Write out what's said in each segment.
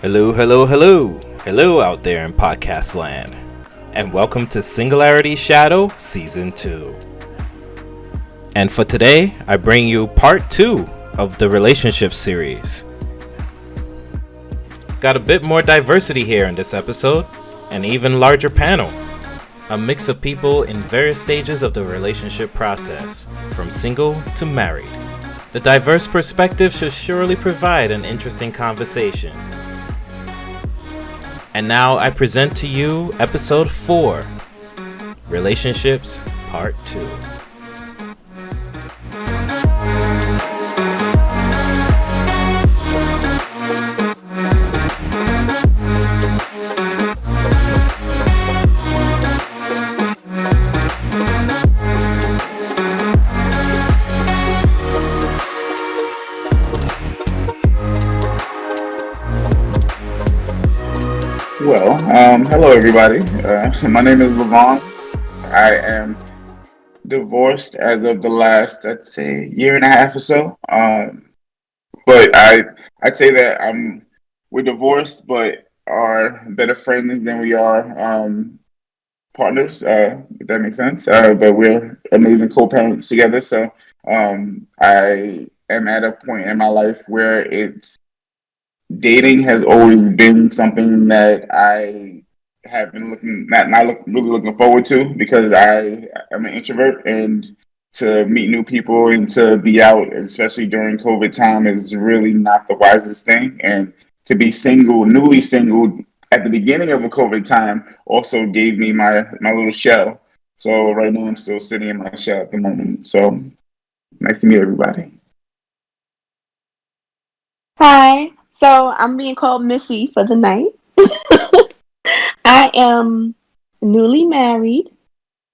Hello, hello, hello. Hello out there in podcast land. And welcome to Singularity Shadow Season 2. And for today, I bring you part 2 of the relationship series. Got a bit more diversity here in this episode, an even larger panel. A mix of people in various stages of the relationship process, from single to married. The diverse perspective should surely provide an interesting conversation. And now I present to you episode 4, Relationships Part 2. Hello everybody. My name is Levon. I am divorced as of the last, I'd say, year and a half or so. I'd say that we're divorced, but are better friends than we are partners. If that makes sense. But we're amazing co-parents together. So I am at a point in my life where it's dating has always been something that I have been really looking forward to because I am an introvert and to meet new people and to be out, especially during COVID time, is really not the wisest thing. And to be newly single at the beginning of a COVID time also gave me my little shell. So right now I'm still sitting in my shell at the moment. So nice to meet everybody. Hi. So I'm being called Missy for the night. I am newly married,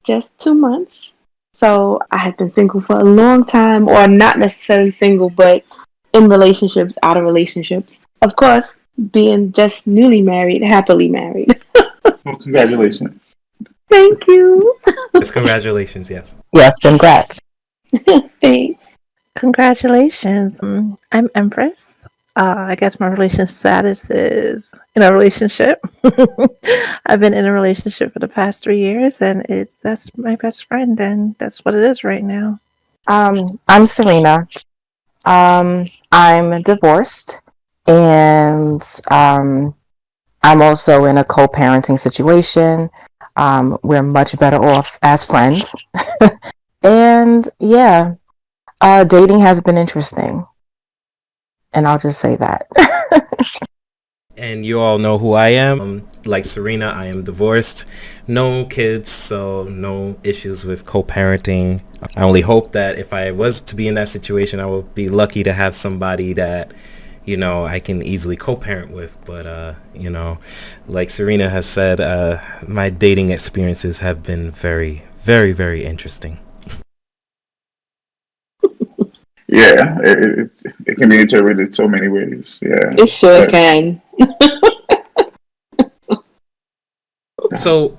just 2 months. So I have been single for a long time, or not necessarily single, but in relationships, out of relationships. Of course, being just newly married, happily married. Well, congratulations. Thank you. Yes, congratulations, yes. Yes, congrats. Thanks. Congratulations. I'm Empress. I guess my relation status is in a relationship. I've been in a relationship for the past 3 years, and that's my best friend, and that's what it is right now. I'm Serena. I'm divorced, and I'm also in a co-parenting situation. We're much better off as friends, and yeah, dating has been interesting, and I'll just say that. And you all know who I am. Like Serena, I am divorced. No kids, so no issues with co-parenting. I only hope that if I was to be in that situation, I would be lucky to have somebody that, I can easily co-parent with. But, like Serena has said, my dating experiences have been very, very, very interesting. Yeah, it can be interpreted so many ways. Yeah, It sure can. So,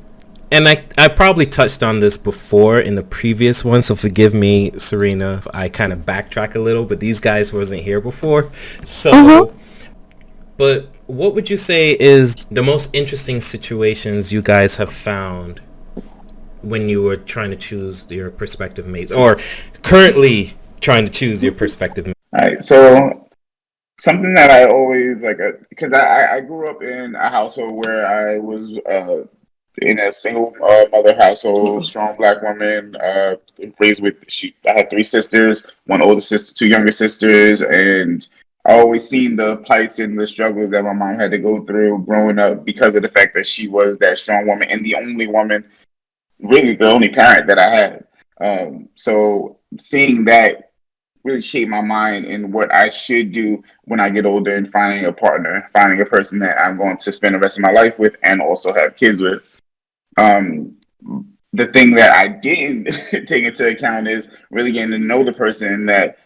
and I probably touched on this before in the previous one, so forgive me, Serena, if I kind of backtrack a little, but these guys wasn't here before. So, But what would you say is the most interesting situations you guys have found when you were trying to choose your prospective mates, or currently trying to choose your prospective mates? All right. So something that I always because I grew up in a household where I was in a single mother household, strong Black woman, raised with I had 3 sisters, one older sister, 2 younger sisters, and I always seen the plights and the struggles that my mom had to go through growing up because of the fact that she was that strong woman and the only woman, really the only parent that I had. So seeing that really shaped my mind in what I should do when I get older and finding a partner, finding a person that I'm going to spend the rest of my life with and also have kids with. The thing that I didn't take into account is really getting to know the person that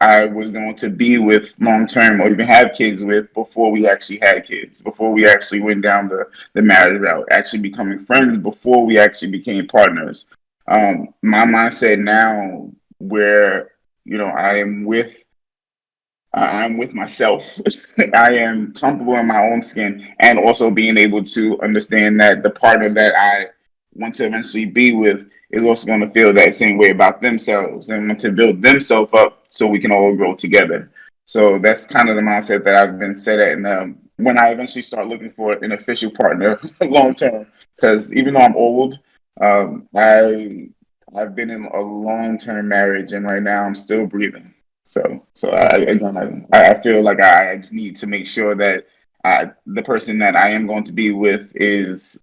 I was going to be with long term or even have kids with before we actually had kids, before we actually went down the marriage route, actually becoming friends before we actually became partners. My mindset now where I am with I'm with myself. I am comfortable in my own skin, and also being able to understand that the partner that I want to eventually be with is also going to feel that same way about themselves and want to build themselves up so we can all grow together. So that's kind of the mindset that I've been set at. And when I eventually start looking for an official partner long term, because even though I'm old, I've been in a long term marriage, and right now I'm still breathing. So I feel like I just need to make sure that the person that I am going to be with is.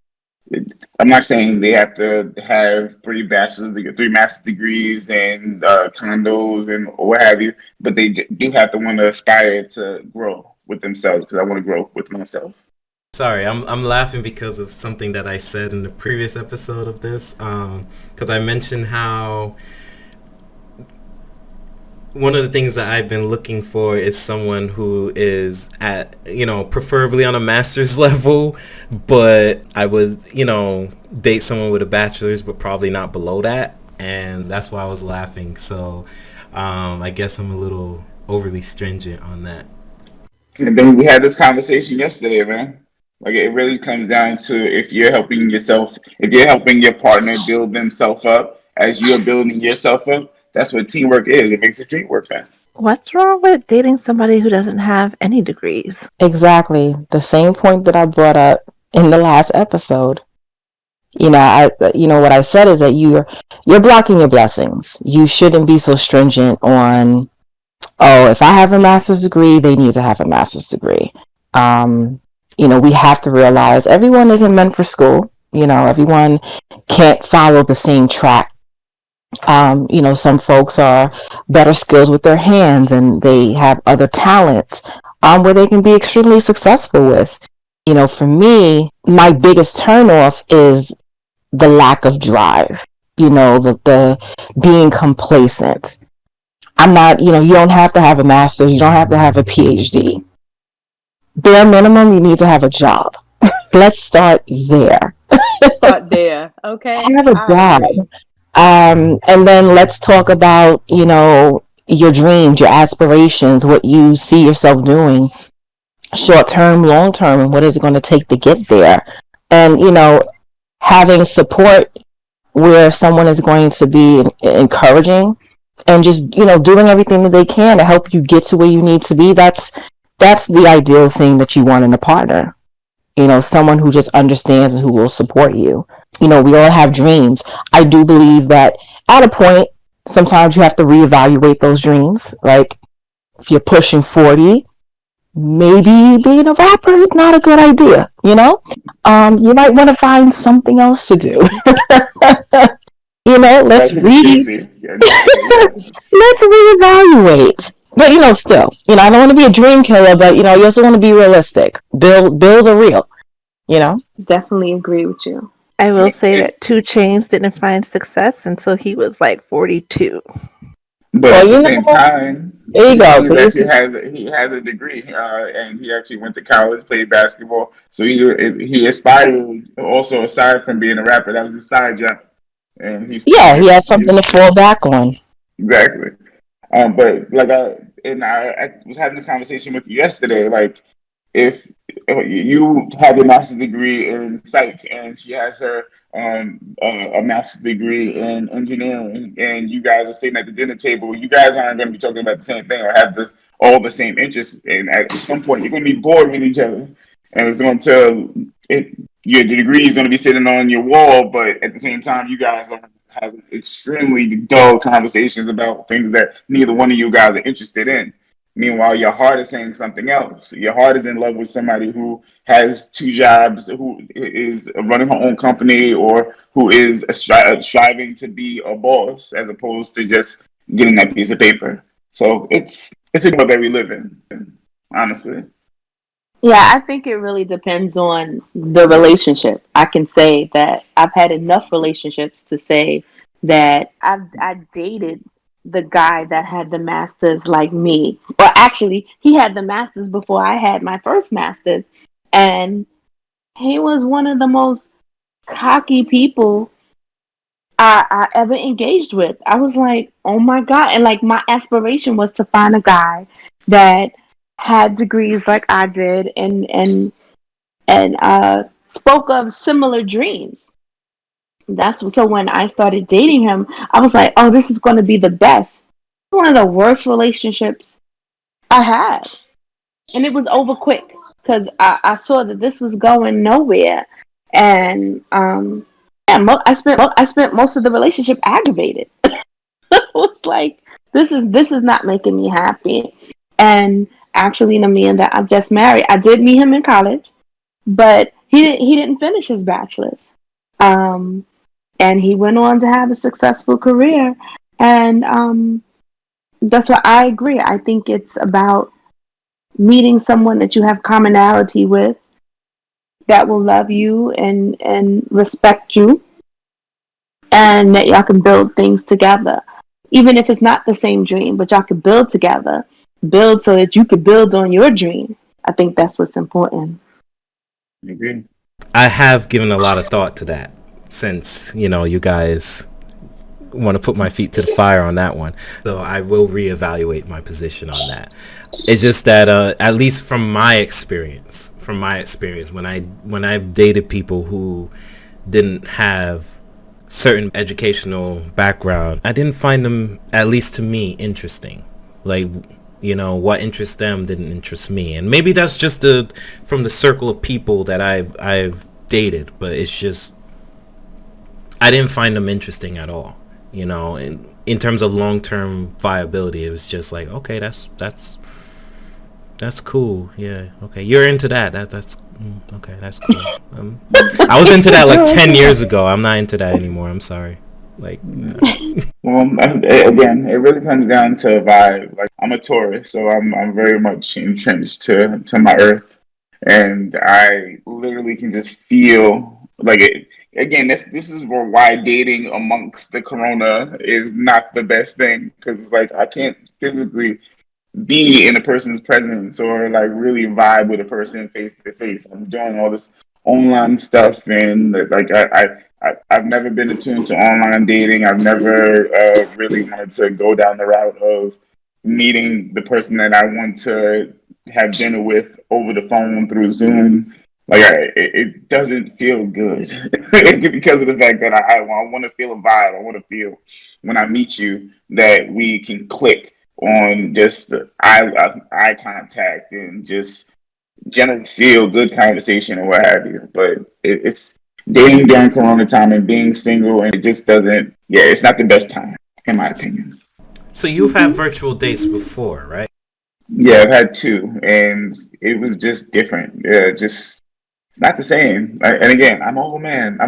I'm not saying they have to have three master's degrees, and condos and what have you, but they do have to want to aspire to grow with themselves because I want to grow with myself. Sorry, I'm laughing because of something that I said in the previous episode of this. Because I mentioned how one of the things that I've been looking for is someone who is at, preferably on a master's level, but I would, date someone with a bachelor's, but probably not below that. And that's why I was laughing. So I guess I'm a little overly stringent on that. And then we had this conversation yesterday, man. Like it really comes down to if you're helping your partner build themselves up as you're building yourself up, that's what teamwork is. It makes a dream work, man. What's wrong with dating somebody who doesn't have any degrees? Exactly. The same point that I brought up in the last episode. What I said is that you're blocking your blessings. You shouldn't be so stringent on, oh, if I have a master's degree, they need to have a master's degree. We have to realize everyone isn't meant for school. Everyone can't follow the same track. Some folks are better skilled with their hands and they have other talents where they can be extremely successful with. For me, my biggest turnoff is the lack of drive, the being complacent. I'm not, you don't have to have a master's, you don't have to have a PhD. Bare minimum, you need to have a job. Let's start there. Start there, okay? Have a job. And then let's talk about, your dreams, your aspirations, what you see yourself doing, short term, long term, and what is it going to take to get there. And, having support where someone is going to be encouraging and just, doing everything that they can to help you get to where you need to be. That's the ideal thing that you want in a partner. Someone who just understands and who will support you. We all have dreams. I do believe that at a point, sometimes you have to reevaluate those dreams. Like if you're pushing 40, maybe being a rapper is not a good idea. You might want to find something else to do. Let's let's reevaluate. But still, I don't want to be a dream killer, but you also want to be realistic. Bills are real. Definitely agree with you. I will say that 2 Chainz didn't find success until he was like 42. But at the same time, there you go. He has a degree, and he actually went to college, played basketball. So he aspired also aside from being a rapper. That was his side job, and he had something to fall back on. Exactly. But like I was having this conversation with you yesterday. Like if you have a master's degree in psych and she has her a master's degree in engineering, and you guys are sitting at the dinner table, you guys aren't going to be talking about the same thing or have all the same interests. And at some point, you're going to be bored with each other, and it's going to your degree is going to be sitting on your wall, but at the same time, you guys are having extremely dull conversations about things that neither one of you guys are interested in. Meanwhile, your heart is saying something else. Your heart is in love with somebody who has 2 jobs, who is running her own company, or who is striving to be a boss, as opposed to just getting that piece of paper. So it's a world that we live in, honestly. Yeah, I think it really depends on the relationship. I can say that I've had enough relationships to say that I dated the guy that had the masters like me. Or actually, he had the masters before I had my first masters, and he was one of the most cocky people I ever engaged with. I was like, oh my God. And like my aspiration was to find a guy that had degrees like I did, and spoke of similar dreams. That's so when I started dating him, I was like, oh, this is going to be the best. It's one of the worst relationships I had, and it was over quick because I saw that this was going nowhere, and yeah, I spent most of the relationship aggravated. It was like this is not making me happy. And actually, the man that I just married, I did meet him in college, but he didn't finish his bachelor's. Um, and he went on to have a successful career. And that's why I agree. I think it's about meeting someone that you have commonality with, that will love you and respect you, and that y'all can build things together. Even if it's not the same dream, but y'all can build together. Build so that you can build on your dream. I think that's what's important. I agree. I have given a lot of thought to that since, you guys want to put my feet to the fire on that one. So I will reevaluate my position on that. It's just that at least from my experience, when I've dated people who didn't have certain educational background, I didn't find them, at least to me, interesting. Like, what interests them didn't interest me. And maybe that's just from the circle of people that I've dated, but it's just I didn't find them interesting at all. In terms of long-term viability, it was just like, okay, that's cool. Yeah, okay, you're into that. That's okay, that's cool. I was into that like 10 years ago. I'm not into that anymore. I'm sorry. Like, Well, again, it really comes down to vibe. Like, I'm a Taurus, so I'm very much entrenched to my earth, and I literally can just feel like it. Again, this is why dating amongst the corona is not the best thing, because like I can't physically be in a person's presence or like really vibe with a person face to face. I'm doing all this online stuff, and like I've never been attuned to online dating. I've never really wanted to go down the route of meeting the person that I want to have dinner with over the phone through Zoom. Like it doesn't feel good because of the fact that I want to feel a vibe. I want to feel when I meet you that we can click on just eye contact and just general feel good conversation or what have you. But it's dating during Corona time and being single, and it just doesn't. Yeah, it's not the best time in my opinion. so you've had virtual dates before, right? Yeah, I've had two, and it was just different. Yeah, just it's not the same. And again, I'm an old man.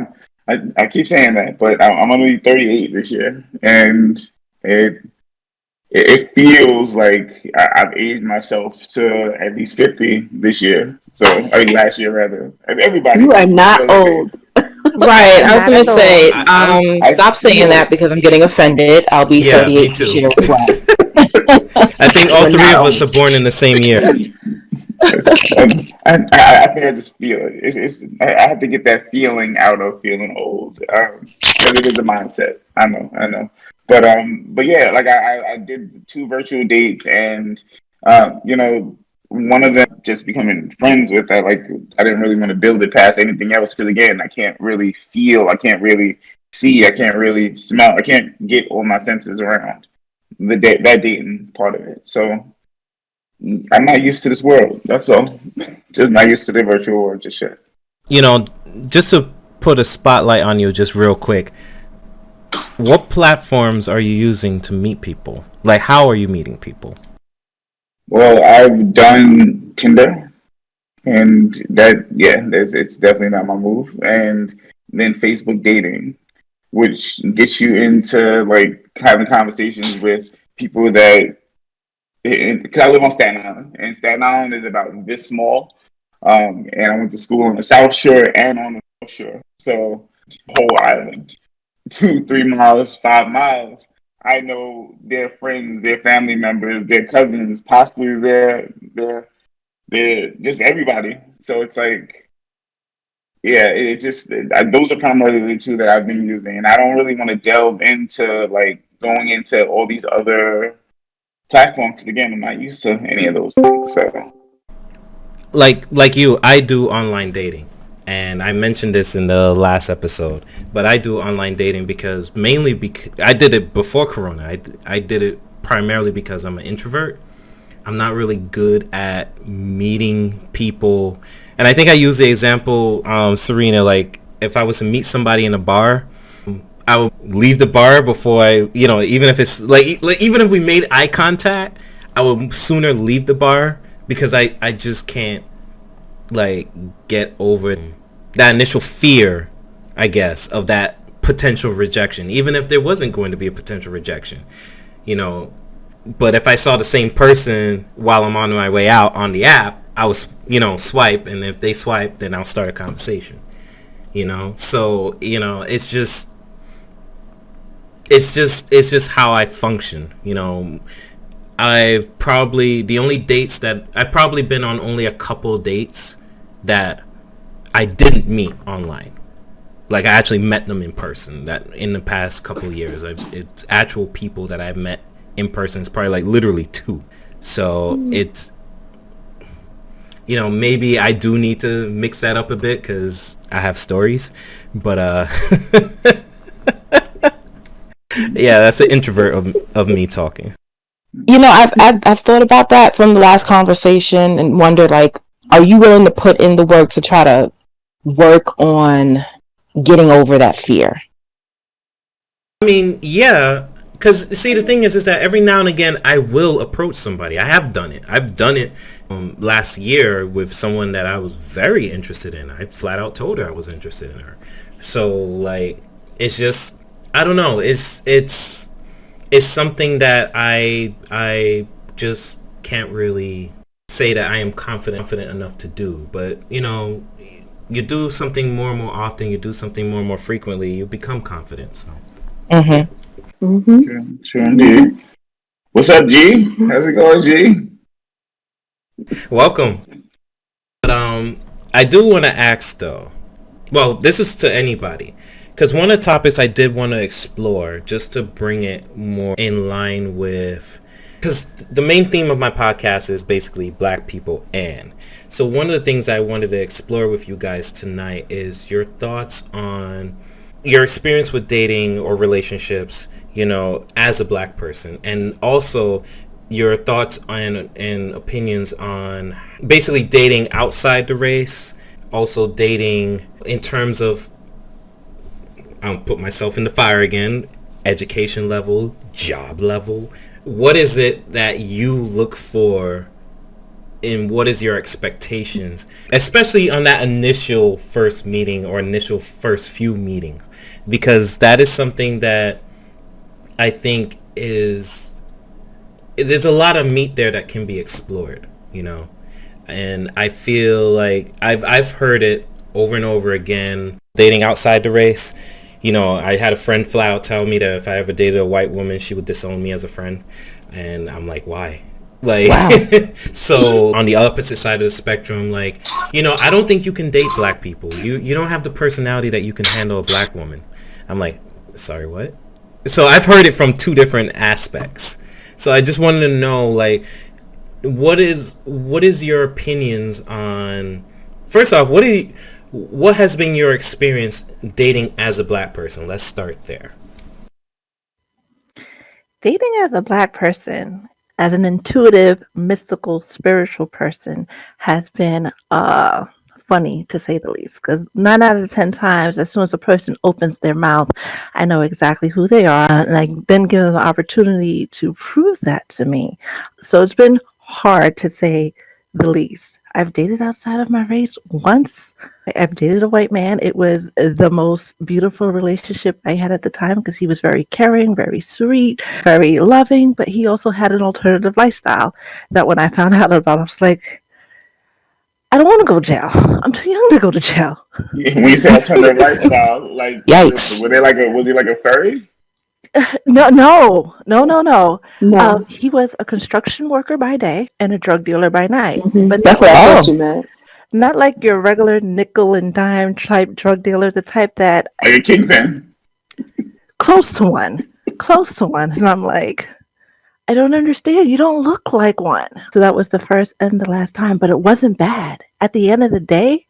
I keep saying that, but I'm only 38 this year, and it feels like I've aged myself to at least 50 this year. So, I mean, last year rather. Everybody You are not feels like old. Right. I was Not going at to say, all. I was, I stop saying feel that because I'm getting offended. I'll be yeah, me 38 this too. year as well. I think all We're three not of us old. are born in the same year. I think I just feel it. I have to get that feeling out of feeling old, because it is a mindset. I know. But yeah, like I did two virtual dates, and one of them just becoming friends with. I didn't really want to build it past anything else because again, I can't really feel, I can't really see, I can't really smell, I can't get all my senses around that dating part of it. So I'm not used to this world. That's all. Just not used to the virtual world just yet. You know, just to put a spotlight on you just real quick, what platforms are you using to meet people? Like, how are you meeting people? Well, I've done Tinder, and it's definitely not my move. And then Facebook dating, which gets you into like having conversations with people that. Because I live on Staten Island, and Staten Island is about this small. And I went to school on the South Shore and on the North Shore, so whole island, 2, 3 miles, 5 miles. I know their friends, their family members, their cousins, possibly their just everybody. So it's like, yeah, it just those are primarily the two that I've been using, and I don't really want to delve into like going into all these other platform. Because again, I'm not used to any of those things. So like you, I do online dating, and I mentioned this in the last episode, but I do online dating because mainly because I did it before Corona. I did it primarily because I'm an introvert. I'm not really good at meeting people, and I think I use the example, Serena, like if I was to meet somebody in a bar, I would leave the bar before even if it's like even if we made eye contact, I would sooner leave the bar because I just can't like get over that initial fear, I guess, of that potential rejection, even if there wasn't going to be a potential rejection, you know. But if I saw the same person while I'm on my way out on the app, I was, swipe, and if they swipe, then I'll start a conversation, So, it's just how I function, I've probably been on only a couple of dates that I didn't meet online. Like I actually met them in person. That in the past couple of years, it's actual people that I've met in person. It's probably like literally 2. So it's, maybe I do need to mix that up a bit because I have stories. But yeah, that's an introvert of me talking. I've thought about that from the last conversation and wondered, like, are you willing to put in the work to try to work on getting over that fear? I mean, yeah, because see, the thing is that every now and again I will approach somebody. I have done it. I've done it last year with someone that I was very interested in. I flat out told her I was interested in her. So like, it's just, I don't know. It's something that I just can't really say that I am confident enough to do. But you do something more and more often, you do something more and more frequently, you become confident. So. True indeed. What's up, G? How's it going, G? Welcome. But I do want to ask though. Well, this is to anybody. Because one of the topics I did want to explore, just to bring it more in line with, because the main theme of my podcast is basically black people. And so one of the things I wanted to explore with you guys tonight is your thoughts on your experience with dating or relationships, as a black person, and also your thoughts on and opinions on basically dating outside the race, also dating in terms of, I'll put myself in the fire again, education level, job level. What is it that you look for and what is your expectations, especially on that initial first meeting or initial first few meetings? Because that is something that I think there's a lot of meat there that can be explored, and I feel like I've heard it over and over again, dating outside the race. I had a friend flat out tell me that if I ever dated a white woman, she would disown me as a friend. And I'm like, why? Like, wow. So on the opposite side of the spectrum, like, I don't think you can date black people. You don't have the personality that you can handle a black woman. I'm like, sorry, what? So I've heard it from 2 different aspects. So I just wanted to know, like, what is your opinions on, first off, what has been your experience dating as a black person? Let's start there. Dating as a black person, as an intuitive, mystical, spiritual person, has been funny, to say the least. Because 9 out of 10 times, as soon as a person opens their mouth, I know exactly who they are, and I then give them the opportunity to prove that to me. So it's been hard, to say the least. I've dated outside of my race once. I've dated a white man. It was the most beautiful relationship I had at the time because he was very caring, very sweet, very loving, but he also had an alternative lifestyle that when I found out about, I was like, I don't want to go to jail. I'm too young to go to jail. When you say alternative lifestyle, like, yikes. Was he like a furry? No. He was a construction worker by day and a drug dealer by night. But that's what I thought you meant. Not like your regular nickel and dime type drug dealer, the type that, like a kingpin. close to one. And I'm like, I don't understand. You don't look like one. So that was the first and the last time, but it wasn't bad. At the end of the day,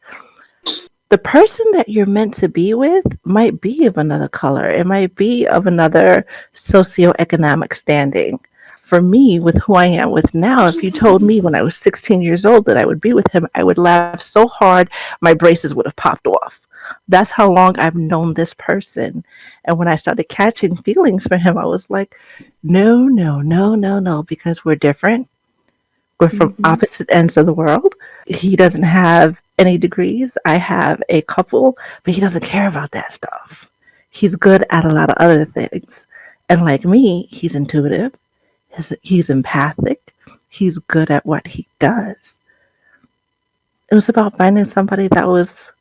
the person that you're meant to be with might be of another color. It might be of another socioeconomic standing. For me, with who I am with now, if you told me when I was 16 years old that I would be with him, I would laugh so hard my braces would have popped off. That's how long I've known this person. And when I started catching feelings for him, I was like, no, no, no, no, no, because we're different. We're from Mm-hmm. opposite ends of the world. He doesn't have any degrees. I have a couple, but he doesn't care about that stuff. He's good at a lot of other things. And like me, he's intuitive, he's empathic, he's good at what he does. It was about finding somebody that was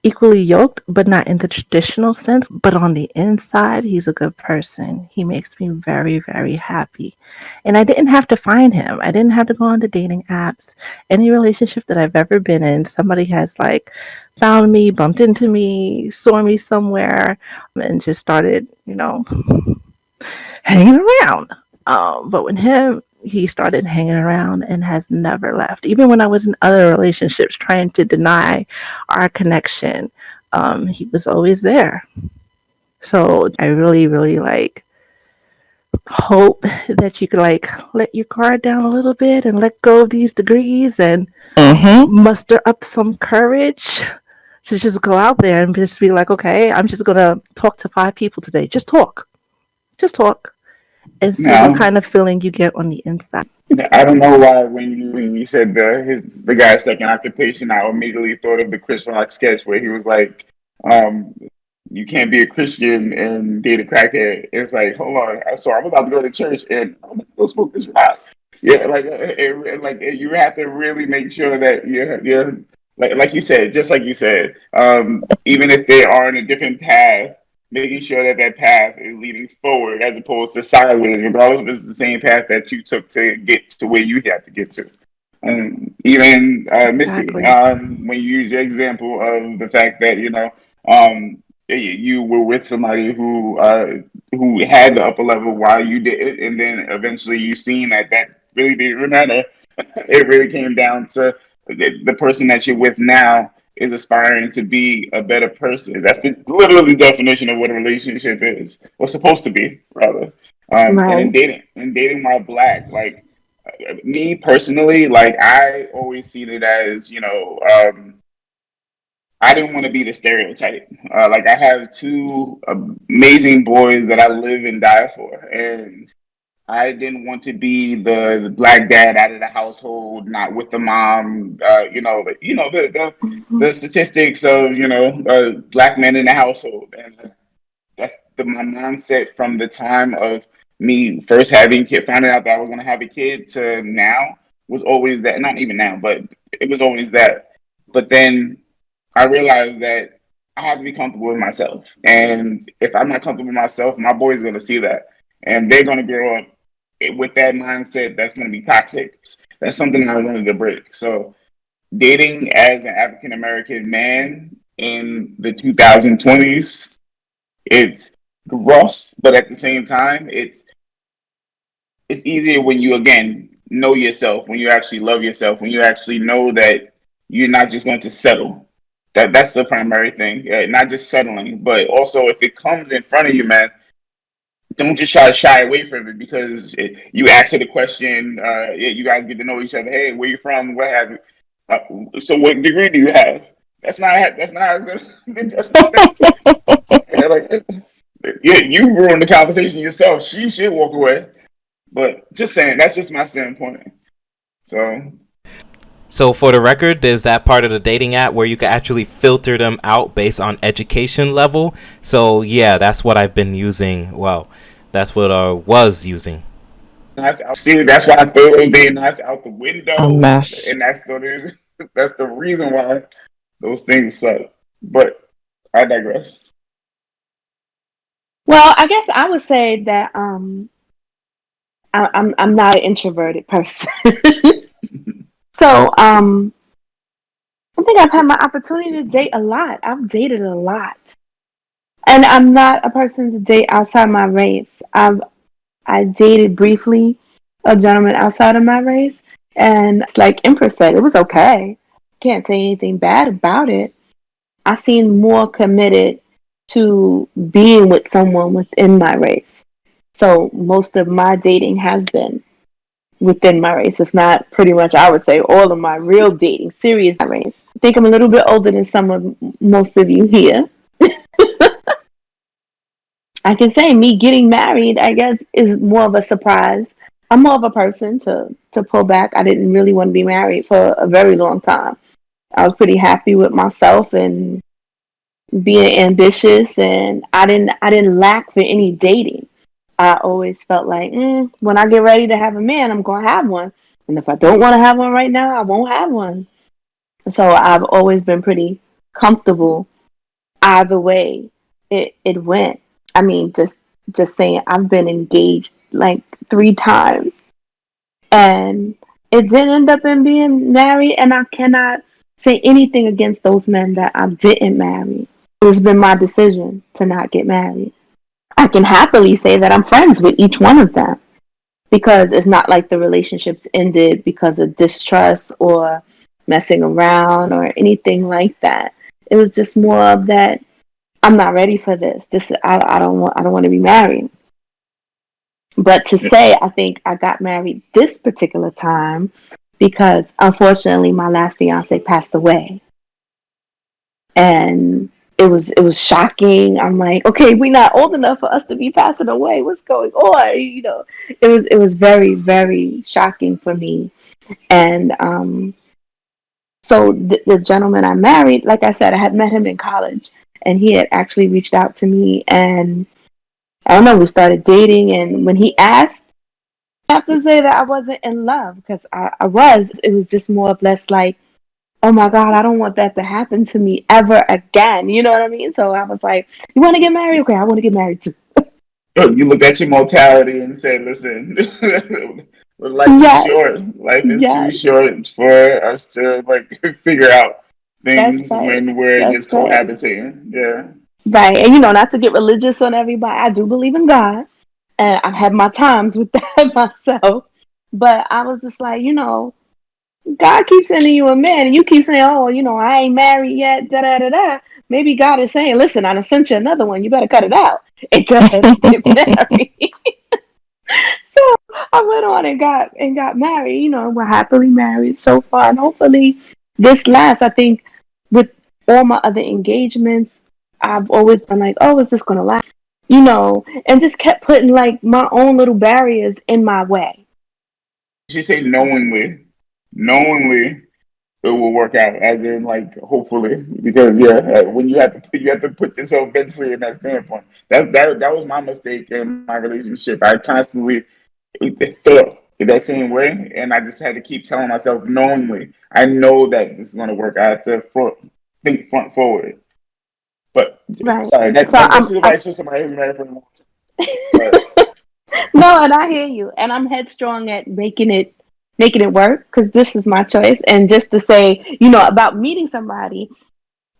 equally yoked, but not in the traditional sense. But on the inside, he's a good person. He makes me very, very happy. And I didn't have to find him. I didn't have to go on the dating apps. Any relationship that I've ever been in, somebody has like found me, bumped into me, saw me somewhere, and just started, hanging around. But with him, he started hanging around and has never left. Even when I was in other relationships trying to deny our connection, he was always there. So I really, really like hope that you could like let your guard down a little bit and let go of these degrees and muster up some courage to just go out there and just be like, okay, I'm just gonna talk to 5 people today. Just talk and see what Now, kind of feeling you get on the inside. I don't know why when you said the guy's second occupation, I immediately thought of the Chris Rock sketch where he was like, um, "You can't be a Christian and date a crackhead." It's like, hold on, so I'm about to go to church and I'm gonna go smoke this rock. Yeah, you have to really make sure that you're like you said, just like you said, even if they are on a different path, making sure that that path is leading forward as opposed to sideways, regardless if it's the same path that you took to get to where you have to get to. Even Missy, Exactly. when you use your example of the fact that um, you were with somebody who had the upper level while you did it, and then eventually you seen that really didn't matter. It really came down to the person that you're with now is aspiring to be a better person. That's the literally definition of what a relationship is, or supposed to be, rather. And Right. in dating while black, like me personally, like I always seen it as, I didn't want to be the stereotype. Like I have two amazing boys that I live and die for, and I didn't want to be the black dad out of the household, not with the mom. Mm-hmm. The statistics of black men in the household, and that's my mindset from the time of me first having kid, finding out that I was going to have a kid to now was always that. Not even now, but it was always that. But then I realized that I have to be comfortable with myself, and if I'm not comfortable with myself, my boys are going to see that, and they're going to grow up with that mindset that's going to be toxic. That's something I wanted to break. So dating as an African American man in the 2020s, it's rough, but at the same time, it's easier when you again know yourself, when you actually love yourself, when you actually know that you're not just going to settle. That's the primary thing. Not just settling, but also if it comes in front of you, man, don't just try to shy away from it because you answer the question. You guys get to know each other. Hey, where you from? What have you? So, what degree do you have? That's not as good. Like, yeah, you ruined the conversation yourself. She should walk away. But just saying, that's just my standpoint. So So for the record, there's that part of the dating app where you can actually filter them out based on education level. So yeah, that's what I've been using. Well, that's what I was using. see, that's why I throw those day and nights out the A window, mess. and that's the reason why those things suck. But I digress. Well, I guess I would say that I'm not an introverted person. So I think I've had my opportunity to date a lot. I've dated a lot. And I'm not a person to date outside my race. I dated briefly a gentleman outside of my race. And it's like Empress said, it was okay. Can't say anything bad about it. I seem more committed to being with someone within my race. So most of my dating has been within my race, if not pretty much, I would say all of my real dating, serious race. I think I'm a little bit older than most of you here. I can say me getting married, I guess, is more of a surprise. I'm more of a person to pull back. I didn't really want to be married for a very long time. I was pretty happy with myself and being ambitious, and I didn't lack for any dating. I always felt like when I get ready to have a man, I'm gonna have one, and if I don't want to have one right now, I won't have one. So I've always been pretty comfortable either way it went. I mean, just saying, I've been engaged like 3 times, and it didn't end up in being married, and I cannot say anything against those men that I didn't marry. It's been my decision to not get married. I can happily say that I'm friends with each one of them because it's not like the relationships ended because of distrust or messing around or anything like that. It was just more of that I'm not ready for this. I don't want to be married. But to say I think I got married this particular time because unfortunately my last fiance passed away. And it was shocking. I'm like, okay, we're not old enough for us to be passing away. What's going on? It was very, very shocking for me. And so the gentleman I married, like I said, I had met him in college, and he had actually reached out to me, and I don't know, we started dating, and when he asked, I have to say that I wasn't in love because I was. It was just more or less like, oh my God, I don't want that to happen to me ever again. You know what I mean? So I was like, you want to get married? Okay, I want to get married too. You look at your mortality and say, listen, life is Yes, short. Life is too yes, short for us to like figure out that's things right. when we're That's just right. cohabitating. Yeah. Right. And not to get religious on everybody, I do believe in God. And I've had my times with that myself. But I was just like, God keeps sending you a man, and you keep saying, "Oh, I ain't married yet." Da da da da. Maybe God is saying, "Listen, I done sent you another one. You better cut it out and go ahead and get married." So I went on and got married. We're happily married so far, and hopefully this lasts. I think with all my other engagements, I've always been like, "Oh, is this gonna last?" And just kept putting like my own little barriers in my way. She say knowingly it will work out, as in like hopefully, because yeah, when you have to put yourself mentally in that standpoint. That was my mistake in my relationship. I constantly thought in that same way, and I just had to keep telling myself knowingly, I know that this is going to work. I have to think front forward. But Right. sorry, So that's advice for somebody who's married for a long time. Sorry. no, and I hear you, and I'm headstrong at making it work because this is my choice. And just to say, about meeting somebody,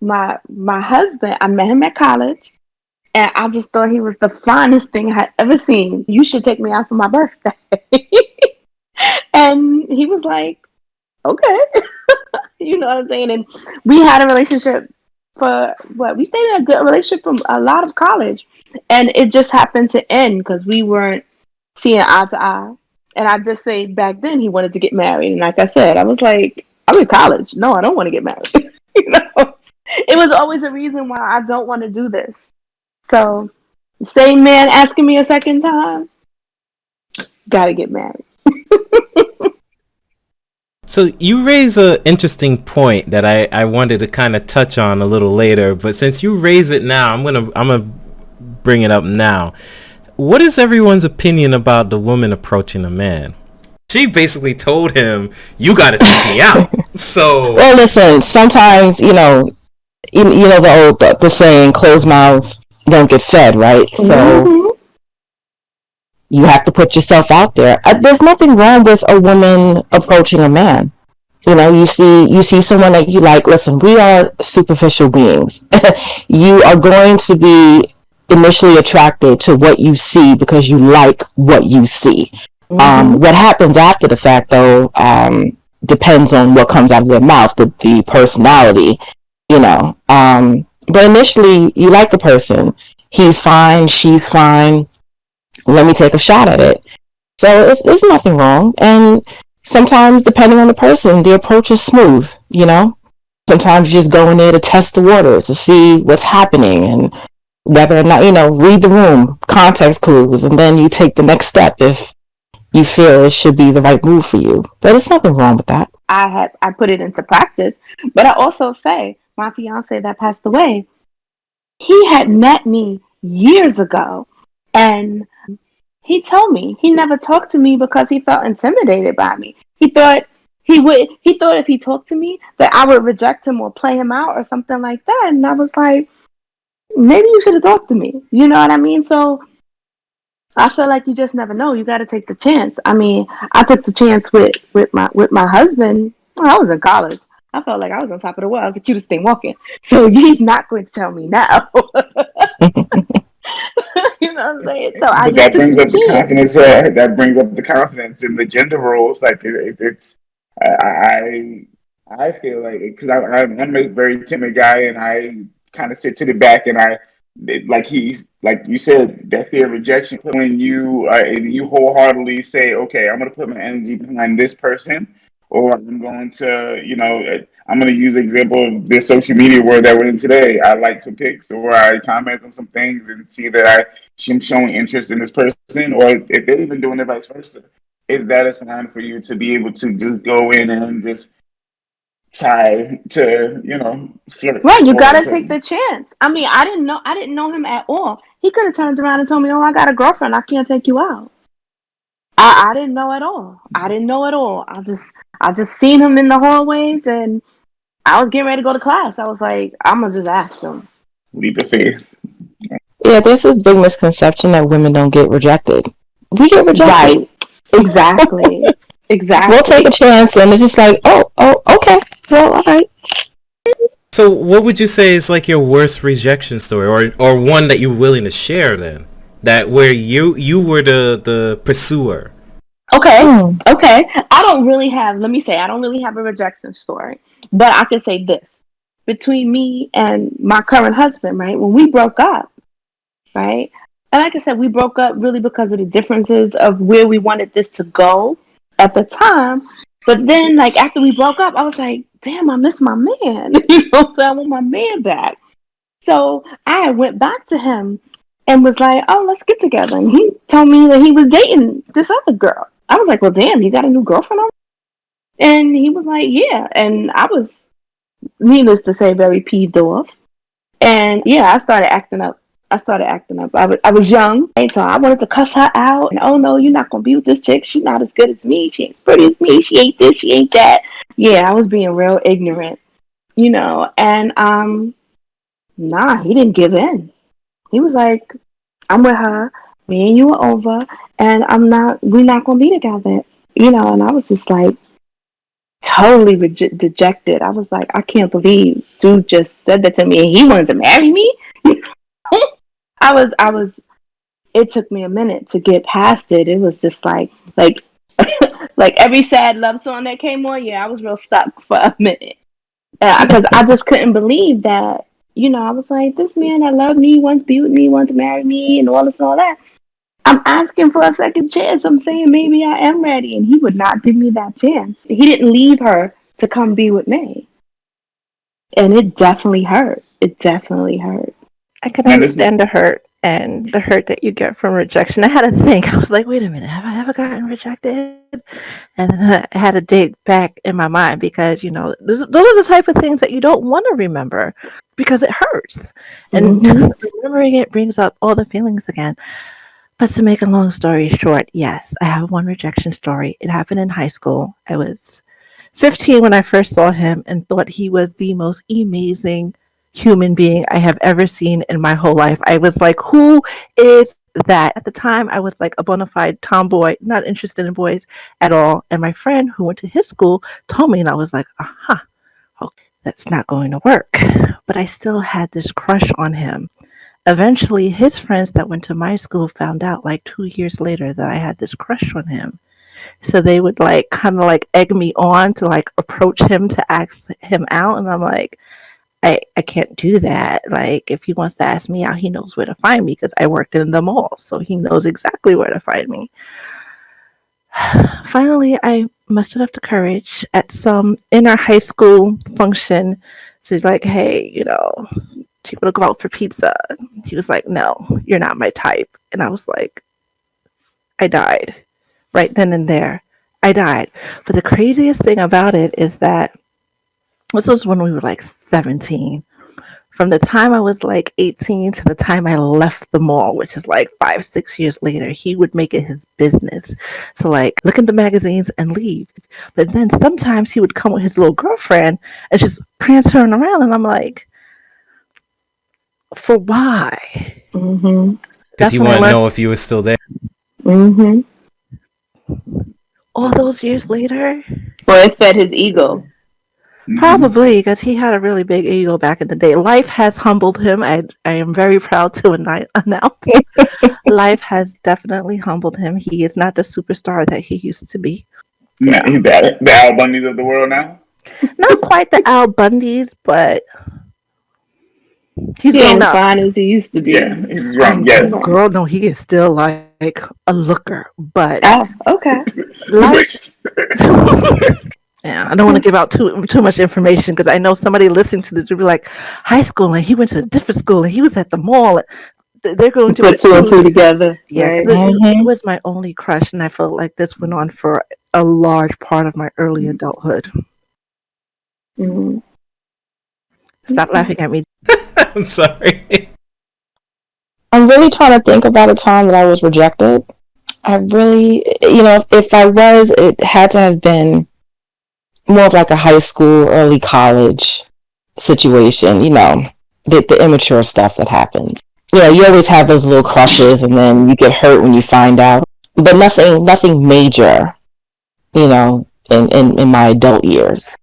my husband, I met him at college, and I just thought he was the finest thing I had ever seen. You should take me out for my birthday. And he was like, okay. You know what I'm saying? And we had a relationship for what? We stayed in a good relationship for a lot of college. And it just happened to end because we weren't seeing eye to eye. And I just say back then he wanted to get married. And like I said, I was like, I'm in college. No, I don't want to get married. you know? It was always a reason why I don't want to do this. So, same man asking me a second time, gotta get married. So you raise an interesting point that I wanted to kind of touch on a little later, but since you raise it now, I'm gonna bring it up now. What is everyone's opinion about the woman approaching a man? She basically told him, "You got to take me out." So, Well, listen. Sometimes you know the saying, "Closed mouths don't get fed," right? So Mm-hmm. you have to put yourself out there. There's nothing wrong with a woman approaching a man. You see someone that you like. Listen, we are superficial beings. You are going to be initially attracted to what you see because you like what you see. What happens after the fact, though, depends on what comes out of their mouth, the personality, you know. But initially, you like the person. He's fine, she's fine. Let me take a shot at it. So it's nothing wrong. And sometimes, depending on the person, the approach is smooth, you know. Sometimes you just go in there to test the waters, to see what's happening and whether or not, you know, read the room, context clues, and then you take the next step if you feel it should be the right move for you. But there's nothing wrong with that. I put it into practice. But I also say my fiance that passed away, he had met me years ago, and he told me he never talked to me because he felt intimidated by me. He thought he thought if he talked to me that I would reject him or play him out or something like that. And I was like, maybe you should have talked to me. You know what I mean? So I feel like you just never know. You got to take the chance. I mean, I took the chance with my husband. When I was in college. I felt like I was on top of the world. I was the cutest thing walking. So he's not going to tell me now. You know what I'm saying? So I But just that took brings the up the chance. confidence. That brings up the confidence in the gender roles. Like it's, I feel like because I'm a very timid guy, and I kind of sit to the back, and like he's like you said, that fear of rejection. When you wholeheartedly say, okay, I'm going to put my energy behind this person, or I'm going to, I'm going to use the example of this social media world that we're in today. I like some pics, or I comment on some things and see that I'm showing interest in this person, or if they're even doing it vice versa. Is that a sign for you to be able to just go in and just try to, flirt? Right, you Or gotta take the chance. I mean, I didn't know him at all. He could have turned around and told me, "Oh, I got a girlfriend. I can't take you out." I didn't know at all. I didn't know at all. I just seen him in the hallways, and I was getting ready to go to class. I was like, I'm gonna just ask him. leap of faith. Yeah, there's this big misconception that women don't get rejected. We get rejected. Right. Exactly. Exactly. We'll take a chance, and it's just like, oh, okay, well, all right. So what would you say is like your worst rejection story, or one that you're willing to share then? That where you were the pursuer. Okay. Okay. I don't really have a rejection story, but I can say this. Between me and my current husband, right? When we broke up, right? And like I said, we broke up really because of the differences of where we wanted this to go at the time. But then, like, after we broke up, I was like, damn, I miss my man. So I want my man back. So I went back to him and was like, oh, let's get together. And he told me that he was dating this other girl. I was like, well, damn, you got a new girlfriend already? And he was like, yeah. And I was, needless to say, very peeved off. And yeah, I started acting up. I was young, right? So I wanted to cuss her out. And oh no, you're not gonna be with this chick. She's not as good as me. She ain't as pretty as me. She ain't this. She ain't that. Yeah, I was being real ignorant, And nah, he didn't give in. He was like, "I'm with her. Me and you are over, and We're not gonna be together." And I was just like totally dejected. I was like, I can't believe dude just said that to me, and he wanted to marry me. I was. It took me a minute to get past it. It was just like like every sad love song that came on. Yeah, I was real stuck for a minute because I just couldn't believe that. I was like, this man that loved me, wants to be with me, wants to marry me, and all this and all that. I'm asking for a second chance. I'm saying maybe I am ready, and he would not give me that chance. He didn't leave her to come be with me, and it definitely hurt. It definitely hurt. I can understand the hurt and the hurt that you get from rejection. I had to think. I was like, wait a minute, have I ever gotten rejected? And then I had to dig back in my mind because, those are the type of things that you don't want to remember because it hurts. And remembering it brings up all the feelings again. But to make a long story short, yes, I have one rejection story. It happened in high school. I was 15 when I first saw him and thought he was the most amazing human being I have ever seen in my whole life. I was like, who is that? At the time, I was like a bona fide tomboy, not interested in boys at all. And my friend who went to his school told me, and I was like, okay, that's not going to work. But I still had this crush on him. Eventually, his friends that went to my school found out like 2 years later that I had this crush on him. So they would like kind of like egg me on to like approach him to ask him out. And I'm like, I can't do that. Like, if he wants to ask me out, he knows where to find me because I worked in the mall. So he knows exactly where to find me. Finally, I mustered up the courage at some inner high school function to like, hey, do you want to go out for pizza? He was like, no, you're not my type. And I was like, I died right then and there. I died. But the craziest thing about it is that this was when we were like 17. From the time I was like 18 to the time I left the mall, which is like 5, 6 years later, he would make it his business to like look at the magazines and leave. But then sometimes he would come with his little girlfriend and just prance her around. And I'm like, for why? Mm-hmm. Because he wanted to know if you were still there. Mm-hmm. All those years later? Well, it fed his ego. Probably, because he had a really big ego back in the day. Life has humbled him. I am very proud to announce. Life has definitely humbled him. He is not the superstar that he used to be. Yeah. He's the Al Bundys of the world now? Not quite the Al Bundys, but he's He ain't grown as up. fine as he used to be. Yeah, he's wrong. Yeah. Girl, no, he is still like a looker. But Oh, okay. life... Yeah, I don't want to give out too much information because I know somebody listening to this will be like, high school, and he went to a different school, and he was at the mall. They're going to put two and two together. Yeah, right? It was my only crush, and I felt like this went on for a large part of my early adulthood. Mm-hmm. Stop laughing at me. I'm sorry. I'm really trying to think about a time that I was rejected. I really, if I was, it had to have been more of like a high school, early college situation, the immature stuff that happens. You always have those little crushes and then you get hurt when you find out. But nothing major, in my adult years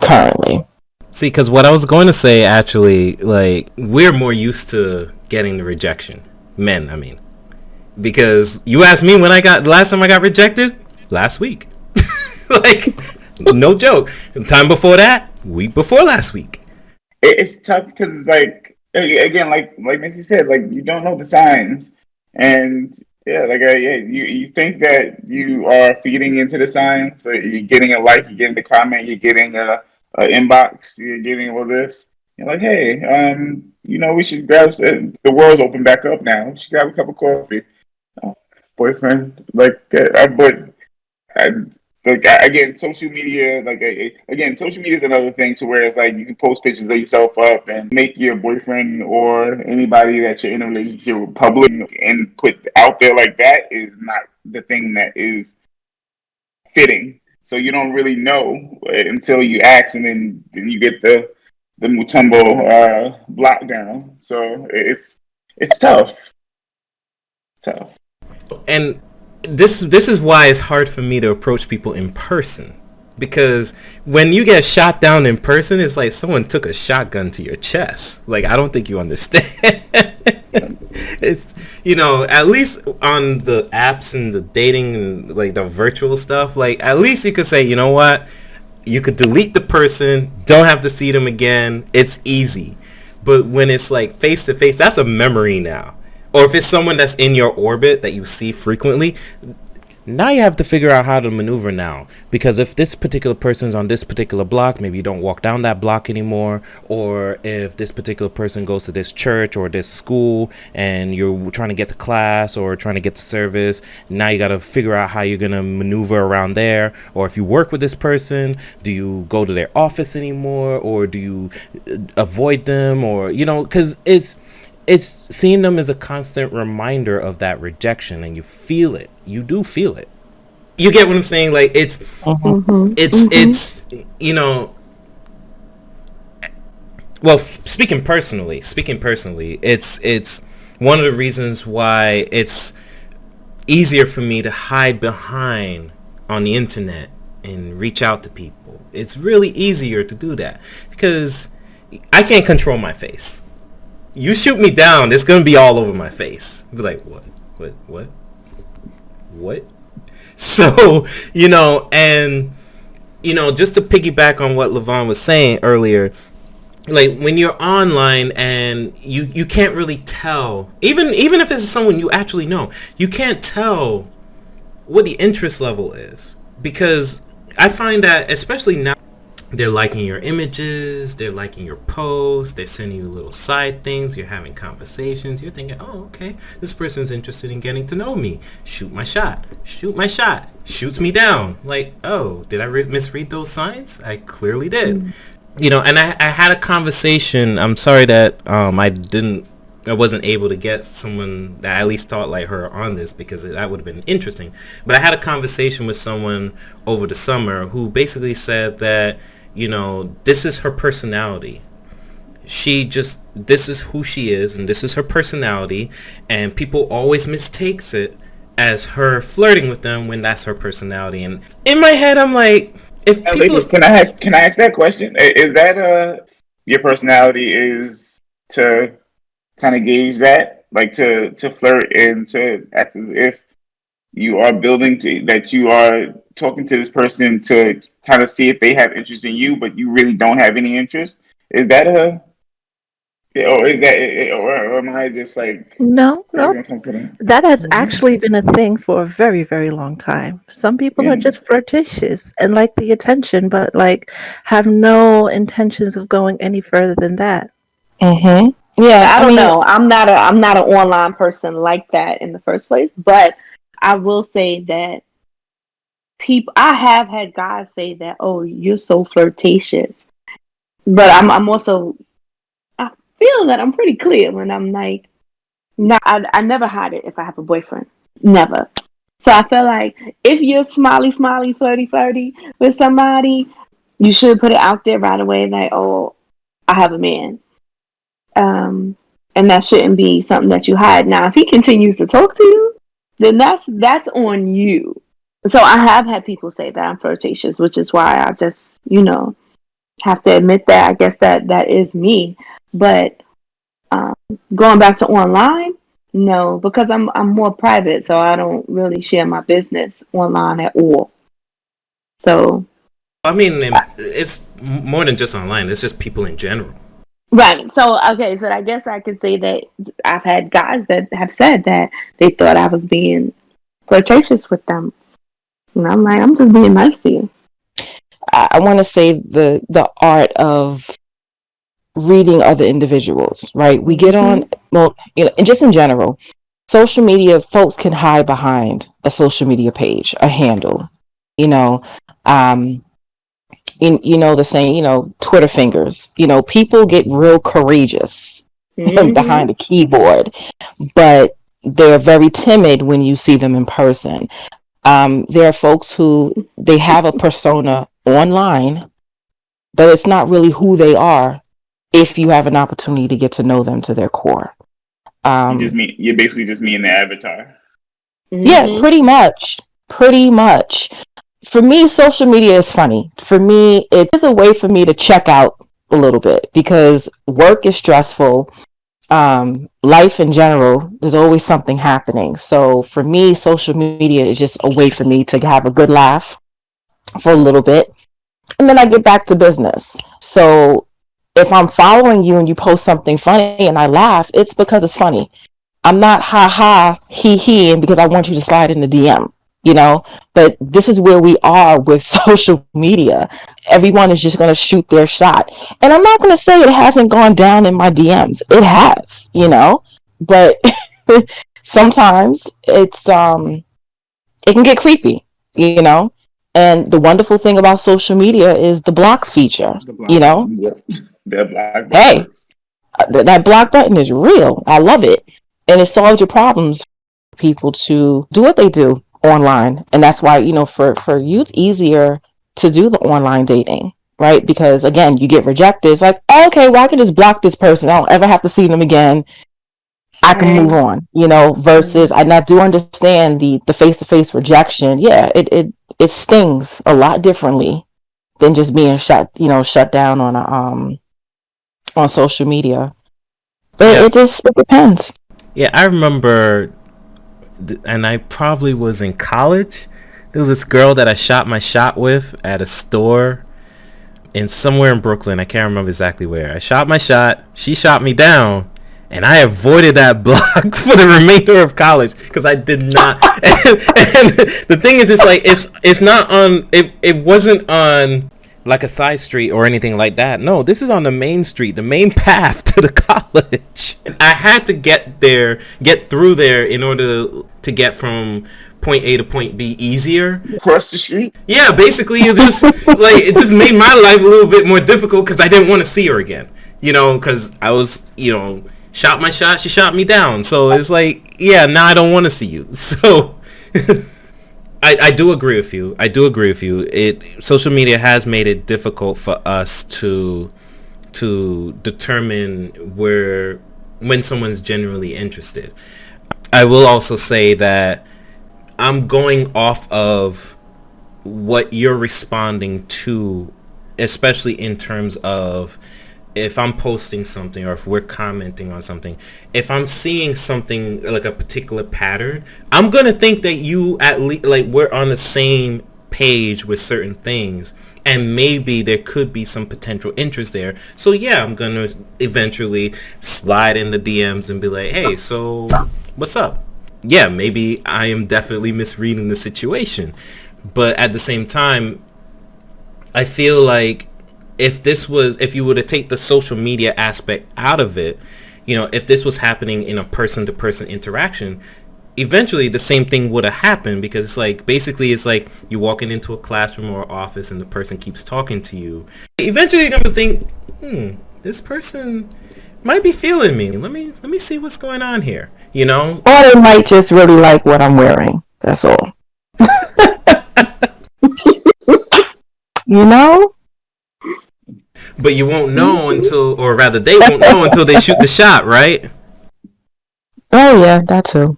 currently. See, because what I was going to say, actually, like, we're more used to getting the rejection. Men, I mean. Because you asked me when the last time I got rejected? Last week. Like, no joke. The time before that, week before last week. It's tough because it's like, again, like Missy said, like, you don't know the signs. And you think that you are feeding into the signs. So you're getting a like, you're getting the comment, you're getting a inbox, you're getting all this. You're like, hey, we should grab. The world's open back up now. We should grab a cup of coffee. Boyfriend, again, social media. Social media is another thing to where it's like you can post pictures of yourself up and make your boyfriend or anybody that you're in a relationship with public and put out there like that is not the thing that is fitting. So you don't really know until you ask, and then you get the Mutombo block down. So it's tough. Tough. And this is why it's hard for me to approach people in person, because when you get shot down in person, it's like someone took a shotgun to your chest. Like, I don't think you understand. It's, at least on the apps and the dating and like the virtual stuff, like, at least you could say, you know what, you could delete the person, don't have to see them again, it's easy. But when it's like face to face, that's a memory now. Or if it's someone that's in your orbit that you see frequently, now you have to figure out how to maneuver now. Because if this particular person's on this particular block, maybe you don't walk down that block anymore. Or if this particular person goes to this church or this school and you're trying to get to class or trying to get to service, now you got to figure out how you're going to maneuver around there. Or if you work with this person, do you go to their office anymore? Or do you avoid them? Or, because it's seeing them as a constant reminder of that rejection, and you feel it. You do feel it. You get what I'm saying? Like, it's well, speaking personally, it's one of the reasons why it's easier for me to hide behind on the internet and reach out to people. It's really easier to do that because I can't control my face. You shoot me down, it's gonna be all over my face. Be like, what? So, and just to piggyback on what Levon was saying earlier, like when you're online and you can't really tell, even if this is someone you actually know, you can't tell what the interest level is, because I find that especially now, they're liking your images, they're liking your posts, they're sending you little side things, you're having conversations, you're thinking, oh, okay, this person's interested in getting to know me. Shoot my shot. Shoots me down. Like, oh, did I misread those signs? I clearly did. And I had a conversation. I'm sorry that I wasn't able to get someone that I at least thought like her on this, because that would have been interesting. But I had a conversation with someone over the summer who basically said that, this is her personality. This is who she is, and this is her personality, and people always mistakes it as her flirting with them when that's her personality. And in my head, I'm like, if people... Can I ask that question? Is that your personality is to kind of gauge that, like to flirt and to act as if you are that you are talking to this person to kind of see if they have interest in you, but you really don't have any interest? Is that or am I just like... No. That has actually been a thing for a very, very long time. Some people are just flirtatious and like the attention, but like have no intentions of going any further than that. Mm-hmm. Yeah, I don't know. I'm not an online person like that in the first place, but I will say that I have had guys say that, oh, you're so flirtatious. But I'm also, I feel that I'm pretty clear when I'm like, no, I never hide it if I have a boyfriend. Never. So I feel like if you're smiley, flirty with somebody, you should put it out there right away, like, oh, I have a man. And that shouldn't be something that you hide. Now, if he continues to talk to you, then that's on you. So I have had people say that I'm flirtatious, which is why I just, have to admit that. I guess that is me. But going back to online, no, because I'm more private, so I don't really share my business online at all. So, I mean, it's more than just online. It's just people in general. Right. So, okay. So I guess I could say that I've had guys that have said that they thought I was being flirtatious with them. And I'm like, I'm just being nice to you. I want to say the art of reading other individuals, right? We get on, and just in general, social media, folks can hide behind a social media page, a handle, the saying, Twitter fingers, people get real courageous behind a keyboard, but they're very timid when you see them in person. There are folks who they have a persona online, but it's not really who they are if you have an opportunity to get to know them to their core. You basically just mean the avatar. Yeah, pretty much. For me, social media is funny. For me, it is a way for me to check out a little bit, because work is stressful. Life in general, there's always something happening. So for me, social media is just a way for me to have a good laugh for a little bit, and then I get back to business. So if I'm following you and you post something funny and I laugh, it's because it's funny. I'm not ha ha, he, and because I want you to slide in the DM, but this is where we are with social media. Everyone is just going to shoot their shot. And I'm not going to say it hasn't gone down in my DMs. It has, but sometimes it can get creepy, And the wonderful thing about social media is the block feature, The block Hey, that block button is real. I love it. And it solves your problems for people to do what they do online. And that's why, for you, it's easier to do the online dating, right? Because again, you get rejected. It's like, oh, okay, well, I can just block this person. I don't ever have to see them again. I can move on, versus I do understand the face-to-face rejection. Yeah, it stings a lot differently than just being shut down on social media. But it depends. Yeah, I remember, and I probably was in college, It was this girl that I shot my shot with at a store in somewhere in Brooklyn. I can't remember exactly where. I shot my shot. She shot me down. And I avoided that block for the remainder of college because I did not. And the thing is, it's not on. It wasn't on like a side street or anything like that. No, this is on the main street, the main path to the college. I had to get through there in order to get from point A to point B easier. Across the street? Yeah, basically, it just made my life a little bit more difficult because I didn't want to see her again. Because I was, shot my shot, she shot me down. So it's like, yeah, now I don't want to see you. So I do agree with you. Social media has made it difficult for us to determine when someone's genuinely interested. I will also say that I'm going off of what you're responding to, especially in terms of if I'm posting something or if we're commenting on something. If I'm seeing something like a particular pattern, I'm going to think that you at least, like, we're on the same page with certain things, and maybe there could be some potential interest there. So yeah, I'm going to eventually slide in the DMs and be like, hey, so what's up? Yeah, maybe I am definitely misreading the situation. But at the same time, I feel like if you were to take the social media aspect out of it, if this was happening in a person-to-person interaction, eventually the same thing would have happened, because it's like you're walking into a classroom or office and the person keeps talking to you. Eventually you're going to think, this person might be feeling me. Let me see what's going on here, Or they might just really like what I'm wearing. That's all. But you won't know until, or rather they won't know until they shoot the shot, right? Oh yeah, that too.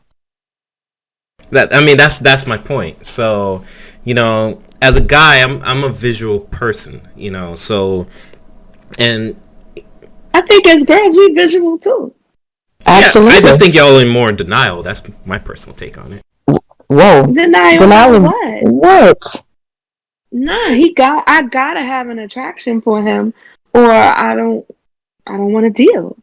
That's my point. So, as a guy, I'm a visual person, so, and I think as girls we visual too. Absolutely. Yeah, I just think y'all are more in denial. That's my personal take on it. Whoa. Denial what? What? No, I gotta have an attraction for him, or I don't want to deal.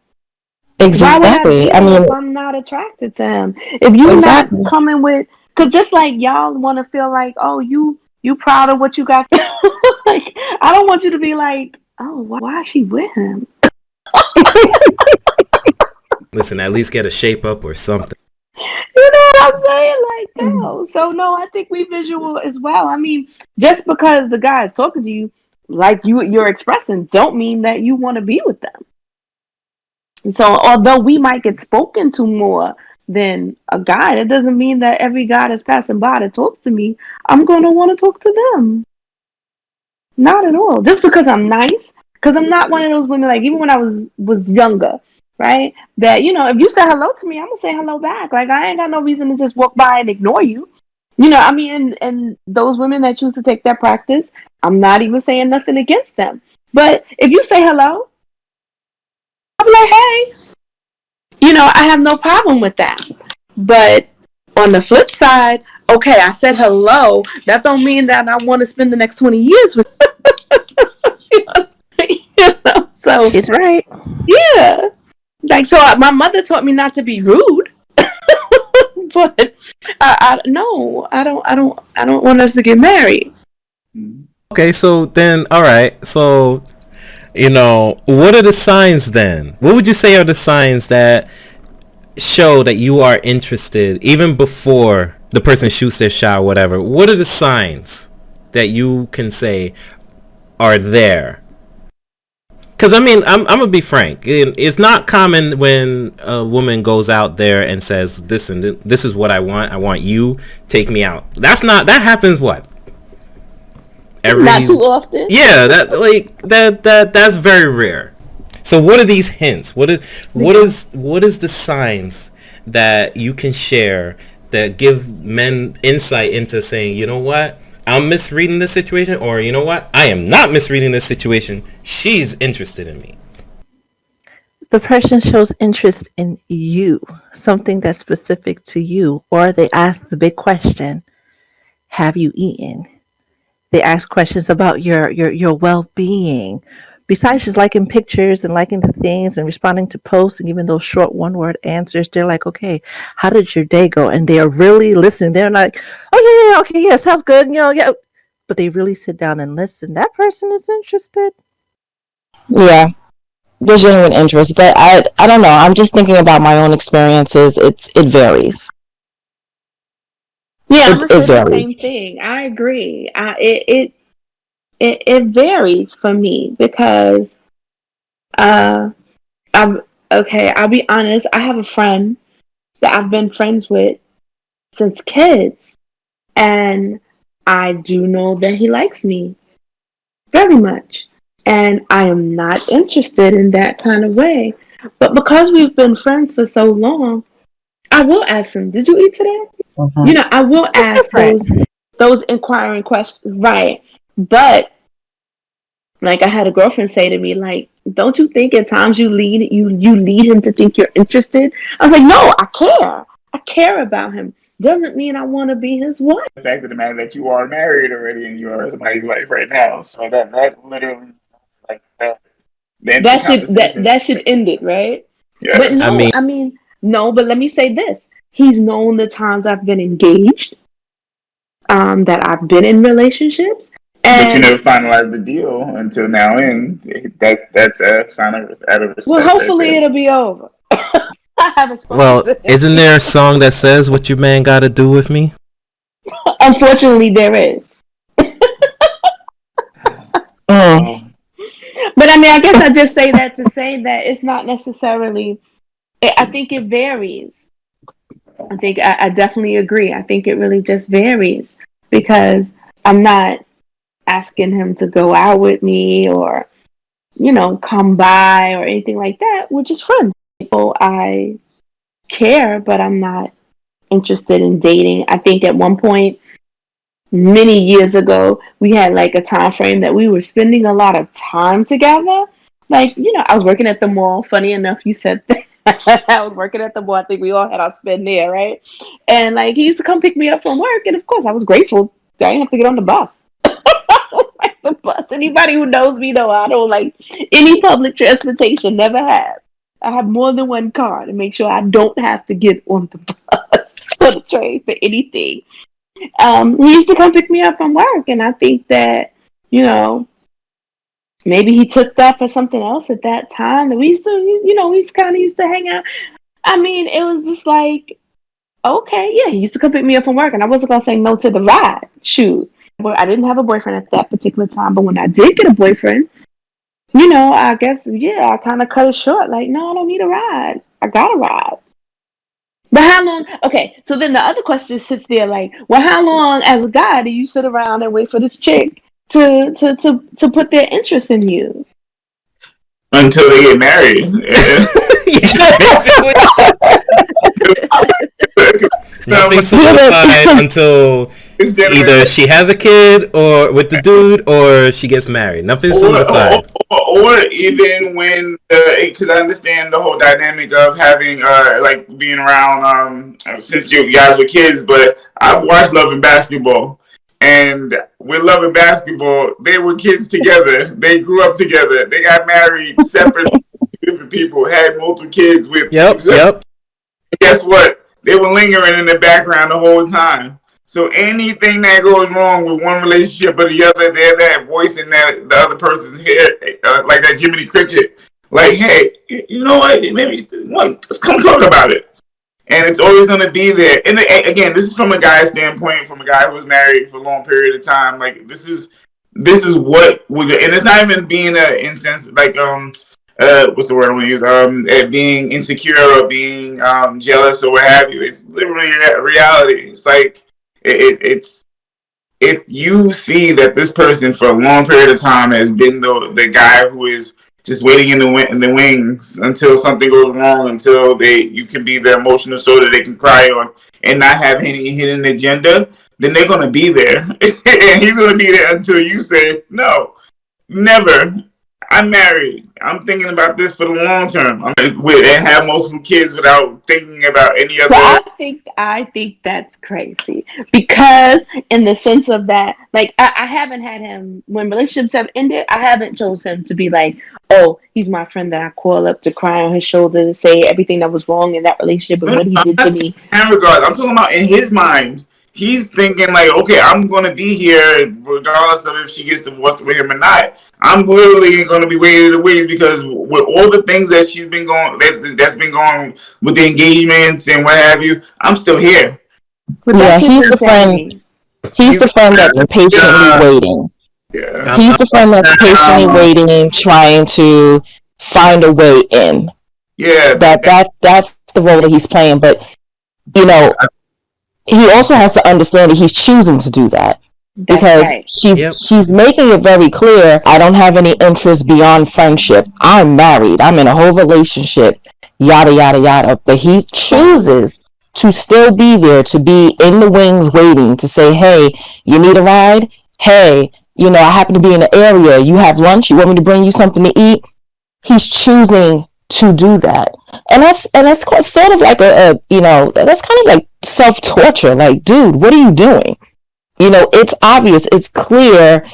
Exactly. Why would I if I'm not attracted to him? If you're not coming with, because just like y'all want to feel like, oh, you proud of what you got. Like, I don't want you to be like, oh, why is she with him? Listen, at least get a shape up or something. You know what I'm saying? Like, no. So, no, I think we visual as well. I mean, just because the guy is talking to you, like you're expressing, don't mean that you want to be with them. And so, although we might get spoken to more than a guy, it doesn't mean that every guy that's passing by that talks to me, I'm going to want to talk to them. Not at all. Just because I'm nice, because I'm not one of those women, like, even when I was younger, right? That, if you say hello to me, I'm going to say hello back. Like, I ain't got no reason to just walk by and ignore you. And those women that choose to take that practice, I'm not even saying nothing against them. But if you say hello, I'm like, hey, I have no problem with that. But on the flip side, okay, I said hello. That don't mean that I want to spend the next 20 years with So she's right. Yeah. Like, so my mother taught me not to be rude. But I don't want us to get married. Okay, so then, all right. So, what are the signs then? What would you say are the signs that show that you are interested, even before the person shoots their shot or whatever? What are the signs that you can say are there? Because, I'm going to be frank. It's not common when a woman goes out there and says, listen, this is what I want. I want you. Take me out. That happens what? Not too often. Yeah, that's very rare. So what are these hints? What is the signs that you can share that give men insight into saying, you know what, I'm misreading this situation, or you know what, I am not misreading this situation. She's interested in me. The person shows interest in you, something that's specific to you, or they ask the big question, have you eaten? They ask questions about your well-being. Besides just liking pictures and liking the things and responding to posts and giving those short one-word answers, they're like, okay, how did your day go? And they are really listening. They're not like, oh yeah, okay, yeah, sounds good, yeah. But they really sit down and listen. That person is interested. Yeah, there's genuine interest, but I don't know. I'm just thinking about my own experiences. It varies. Yeah, I'm It gonna it say the varies. same thing. I agree. It varies for me because uh I'm okay. I'll be honest. I have a friend that I've been friends with since kids, and I do know that he likes me very much, and I am not interested in that kind of way. But because we've been friends for so long, I will ask him, "Did you eat today?" Mhm. I will That's ask different. those inquiring questions, right? But like I had a girlfriend say to me, like, "Don't you think at times you lead him to think you're interested?" I was like, "No, I care. I care about him. Doesn't mean I want to be his wife." The fact of the matter that you are married already and you are somebody's wife right now, so that literally like the end of the conversation. That should end it, right? But I Yes, no, mean, I mean, no. But let me say this: he's known the times I've been engaged, that I've been in relationships, but you and never finalized the deal until now, and that's a sign of out of well, respect right hopefully there. it'll be over. I haven't spoken well, to him. isn't there a song that says what your man got to do with me? Unfortunately, there is. Mm. Oh, But I mean, I guess I just say that to say that it's not necessarily. I think it varies. I definitely agree. I think it really just varies because I'm not asking him to go out with me or come by or anything like that. We're just friends. People I care, but I'm not interested in dating. I think at one point, many years ago, we had like a time frame that we were spending a lot of time together. Like, I was working at the mall. Funny enough, you said that. I was working at the mall. I think we all had our spend there, right? And like, he used to come pick me up from work. And of course, I was grateful. I didn't have to get on the bus. I don't like the bus. Anybody who knows me know I don't like any public transportation. Never have. I have more than one car to make sure I don't have to get on the bus or the train for anything. He used to come pick me up from work, and I think that you know maybe he took that for something else at that time. That we used to, we kind of used to hang out. I mean, it was just like, okay, yeah, he used to come pick me up from work, and I wasn't gonna say no to the ride. Shoot, but I didn't have a boyfriend at that particular time. But when I did get a boyfriend, I guess yeah, I kind of cut it short. Like, no, I don't need a ride. I got a ride. But how long? Okay, so then the other question sits there like, well, how long as a guy do you sit around and wait for this chick to put their interest in you? until they get married. Yeah, basically, No, nothing solidified until it's either generally she has a kid or with the dude or she gets married. Nothing solidified. or even when because I understand the whole dynamic of having like being around since you guys were kids, but I've watched Love and Basketball. And with Love and Basketball, they were kids together. They grew up together. They got married separate, different people, had multiple kids with two Yep, separate. yep. Guess what? They were lingering in the background the whole time. So anything that goes wrong with one relationship or the other, they're that voice in that the other person's head, like that Jiminy Cricket. Like, hey, you know what? Maybe let's come talk about it. And it's always going to be there. And again, this is from a guy's standpoint, from a guy who was married for a long period of time. Like, this is what we. And it's not even being a insensitive, like what's the word I want to use? Being insecure or being jealous or what have you. It's literally reality. It's like it's if you see that this person for a long period of time has been the guy who is just waiting in the wings until something goes wrong, until you can be the emotional shoulder they can cry on and not have any hidden agenda, then they're gonna be there, and he's gonna be there until you say no, never. I'm married. I'm thinking about this for the long term. And have multiple kids without thinking about any But other. I think that's crazy because in the sense of that, like I haven't had him when relationships have ended. I haven't chosen him to be like, oh, he's my friend that I call up to cry on his shoulder to say everything that was wrong in that relationship and No, what he I'm did not to saying me. in that regard. I'm talking about in his mind. He's thinking like, okay, I'm gonna be here regardless of if she gets divorced with him or not. I'm literally gonna be waiting the ways because with all the things that she's been going, that's been going with the engagements and what have you, I'm still here. But Yeah, that's his he's the friend. insanity. He's the friend that's patiently waiting. Yeah. He's the friend that's patiently waiting, trying to find a way in. Yeah. That's the role that he's playing. But you know, he also has to understand that he's choosing to do that. That's Because right. she's making it very clear, I don't have any interest beyond friendship. I'm married. I'm in a whole relationship. Yada yada yada. But he chooses to still be there, to be in the wings waiting to say, hey, you need a ride? Hey, I happen to be in the area. You have lunch? You want me to bring you something to eat? He's choosing to do that. And that's sort of like that's kind of like self-torture. Like, dude, what are you doing? It's obvious, it's clear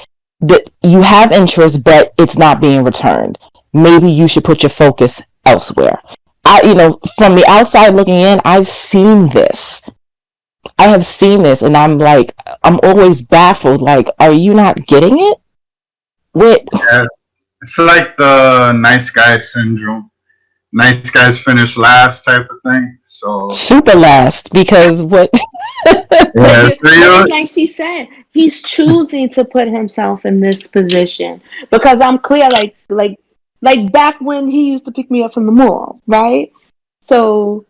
that you have interest, but it's not being returned. Maybe you should put your focus elsewhere. From the outside looking in, I've seen this. I have seen this, and I'm always baffled. Like, are you not getting it? Yeah, it's like the nice guy syndrome. Nice guys finish last type of thing. So Super last, because what? yeah, Like she said, he's choosing to put himself in this position because I'm clear, like back when he used to pick me up from the mall, right? So,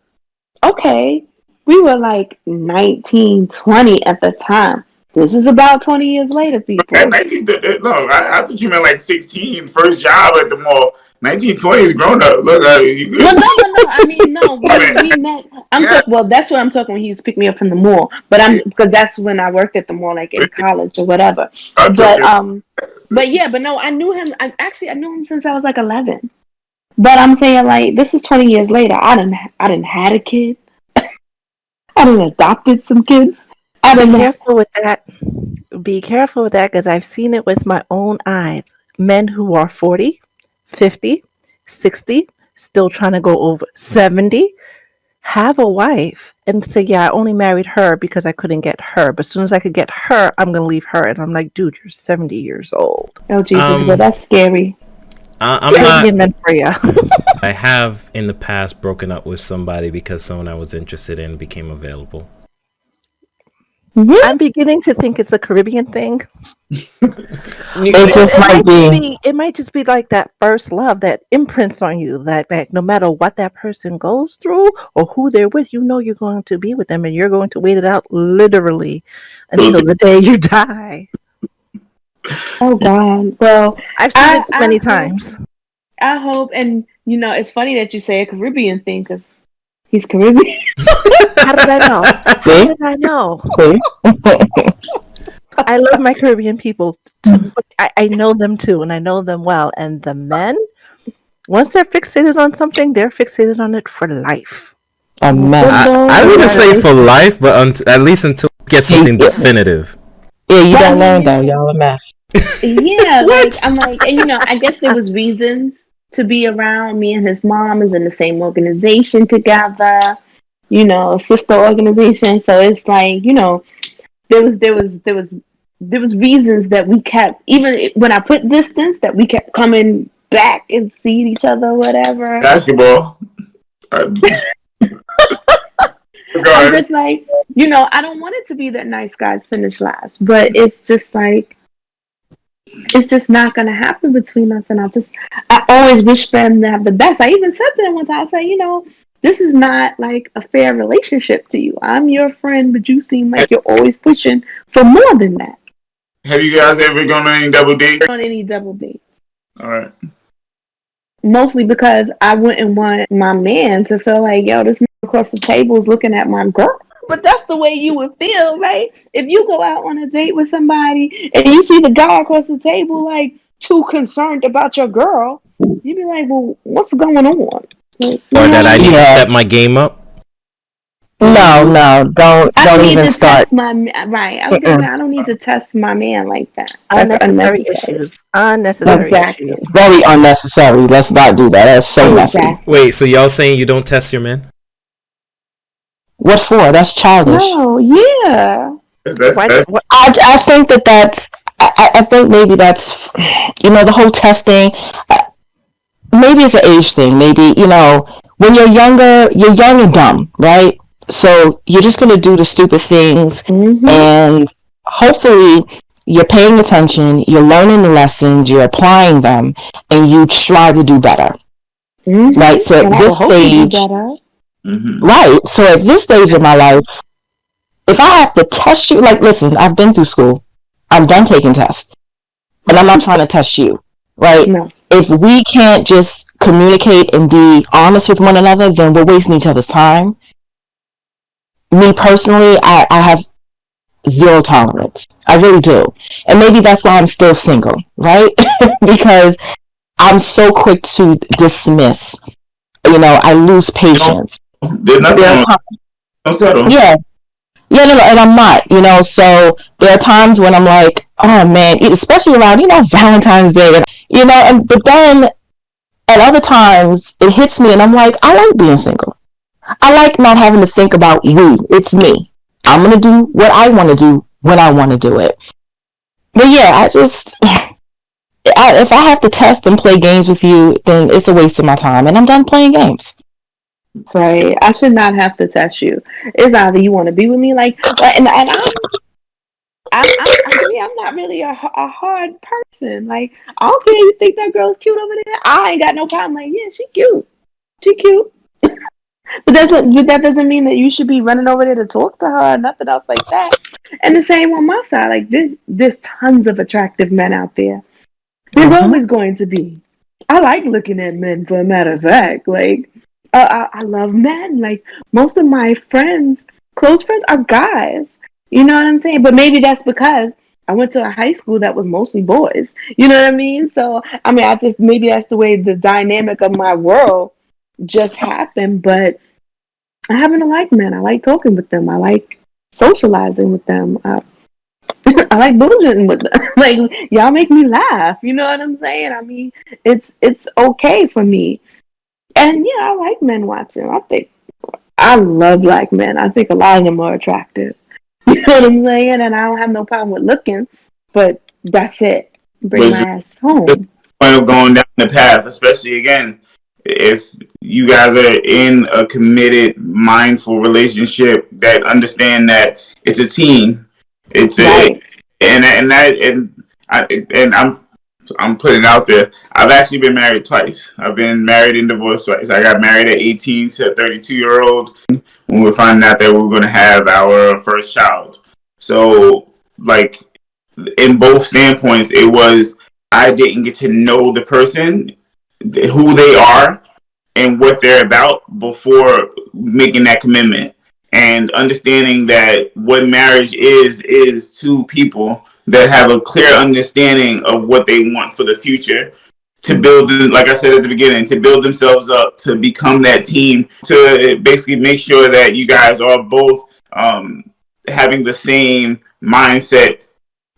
okay, we were like 19, 20 at the time. This is about 20 years later, people. 19, no, I thought you meant like 16, first job at the mall. 1920 is grown up. Look, you No, good. no, no, no. I mean, no. We met. Yeah. Well, that's what I'm talking when he used to pick me up from the mall. But because that's when I worked at the mall, like in college or whatever. I'm joking. But no, I knew him. I knew him since I was like 11. But I'm saying like this is 20 years later. I didn't had a kid. I didn't adopted some kids. I Be didn't. careful with that. Be careful with that because I've seen it with my own eyes. Men who are 40, 50, 60, still trying to go over 70, have a wife and say, yeah, I only married her because I couldn't get her. But as soon as I could get her, I'm going to leave her. And I'm like, dude, you're 70 years old. Oh, Jesus, but that's scary. I'm Caribbean not. men for ya. I have in the past broken up with somebody because someone I was interested in became available. I'm beginning to think it's a Caribbean thing. It just might be. It might just be like that first love that imprints on you. That no matter what that person goes through or who they're with, you're going to be with them and you're going to wait it out literally until the day you die. Oh God. Well, I've seen it too many times. I hope, and it's funny that you say a Caribbean thing because he's Caribbean. How did I know? See? How did I know? See? I love my Caribbean people too. I know them too, and I know them well. And the men, once they're fixated on something, they're fixated on it for life. A mess. I wouldn't say for life, but at least until you get something definitive. Yeah, you don't learn though. Y'all a mess. Yeah, I'm like, and I guess there was reasons to be around. Me and his mom is in the same organization together, sister organization. So it's like, there was reasons that we kept, even when I put distance, that we kept coming back and seeing each other, whatever. Basketball. I'm just like, I don't want it to be that nice guys finish last, but it's just like, it's just not going to happen between us. And I always wish them to have the best. I even said to them one time, I said, this is not like a fair relationship to you. I'm your friend, but you seem like you're always pushing for more than that. Have you guys ever gone on any double dates? On any double date. All right. Mostly because I wouldn't want my man to feel like, yo, this man across the table is looking at my girl. But that's the way you would feel, right? If you go out on a date with somebody and you see the guy across the table, like, too concerned about your girl, you'd be like, well, what's going on? Like, Or that I need to step my game up. No, don't need even to start. test my right. I was gonna say I don't need to test my man like that. That's Unnecessary unnecessary. issues. Unnecessary Exactly. issues. Very unnecessary. Let's not do that. That's so messy. Exactly. Wait, so y'all saying you don't test your man? What for? That's childish. No, yeah. I think that's. I think maybe that's, the whole testing. Maybe it's an age thing. Maybe, when you're younger, you're young and dumb, right? So you're just going to do the stupid things, and hopefully you're paying attention, you're learning the lessons, you're applying them, and you strive to do better. Right? So at this stage, right? So at this stage of my life, if I have to test you, like, listen, I've been through school. I'm done taking tests. And I'm not trying to test you, right? No. If we can't just communicate and be honest with one another, then we're wasting each other's time. Me personally, I have zero tolerance. I really do. And maybe that's why I'm still single, right? Because I'm so quick to dismiss. I lose patience. There's nothing wrong. Don't settle. Yeah, no, and I'm not, so there are times when I'm like, oh man, especially around, Valentine's Day, but then at other times it hits me and I'm like, I like being single. I like not having to think about we. It's me. I'm going to do what I want to do when I want to do it. But yeah, if I have to test and play games with you, then it's a waste of my time and I'm done playing games. That's right. I should not have to test you. It's either you want to be with me, and I'm not really a hard person. Like, I don't care you think that girl's cute over there. I ain't got no problem. Like, yeah, she cute. But that doesn't mean that you should be running over there to talk to her or nothing else like that. And the same on my side. Like, there's tons of attractive men out there. There's always going to be. I like looking at men, for a matter of fact. Like, I love men. Like, most of my friends, close friends, are guys. You know what I'm saying? But maybe that's because I went to a high school that was mostly boys. You know what I mean? So, maybe that's the way the dynamic of my world just happened. But I happen to like men. I like talking with them. I like socializing with them. I like bullshitting with them. Like, y'all make me laugh. You know what I'm saying? It's okay for me. And yeah, I like men watching. I love black men. I think a lot of them are attractive. You know what I'm saying? And I don't have no problem with looking, but that's it. Bring my ass home. Point of going down the path, especially again, if you guys are in a committed, mindful relationship that understand that it's a team. It's right. I'm putting it out there. I've actually been married twice. I've been married and divorced twice. I got married at 18 to a 32-year-old when we were finding out that we were going to have our first child. So, like, in both standpoints, it was I didn't get to know the person, who they are, and what they're about before making that commitment. And understanding that what marriage is two people that have a clear understanding of what they want for the future, to build, like I said at the beginning, to build themselves up, to become that team, to basically make sure that you guys are both having the same mindset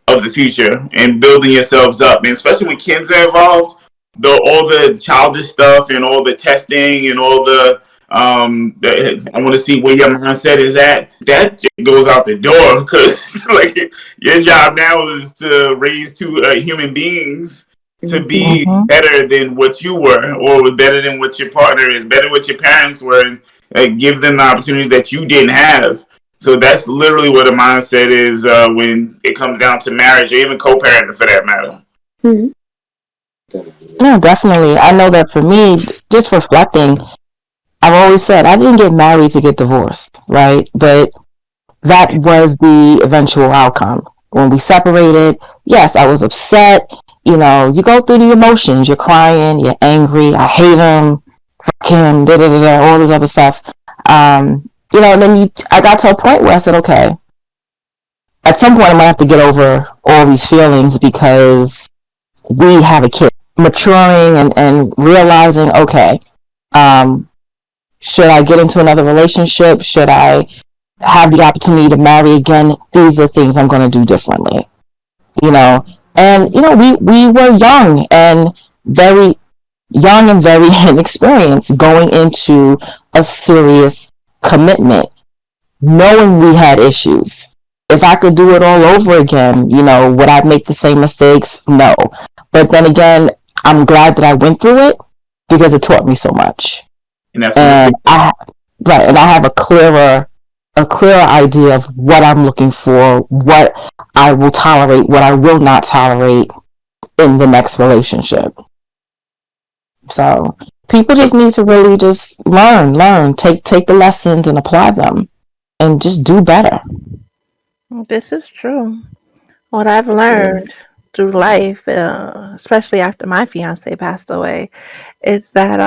of the future and building yourselves up. And especially when kids are involved, all the childish stuff and all the testing and all the I want to see where your mindset is at. That goes out the door, because like your job now is to raise two human beings to be better than what you were, or better than what your partner is, better than what your parents were, and give them the opportunities that you didn't have. So that's literally what a mindset is when it comes down to marriage, or even co-parenting for that matter. No, definitely. I know that for me, just reflecting, I've always said I didn't get married to get divorced, right? But that was the eventual outcome. When we separated, yes, I was upset. You go through the emotions. You're crying, you're angry, I hate him, fuck him, all this other stuff. And then I got to a point where I said, okay, at some point I'm going to have to get over all these feelings, because we have a kid. Maturing and realizing, okay, should I get into another relationship? Should I have the opportunity to marry again? These are things I'm going to do differently. And we were very young and very inexperienced going into a serious commitment, knowing we had issues. If I could do it all over again, would I make the same mistakes? No. But then again, I'm glad that I went through it because it taught me so much. And that's and I have a clearer idea of what I'm looking for, what I will tolerate, what I will not tolerate in the next relationship. So people just need to really just learn, take the lessons and apply them, and just do better. This is true. What I've learned through life, especially after my fiance passed away, is that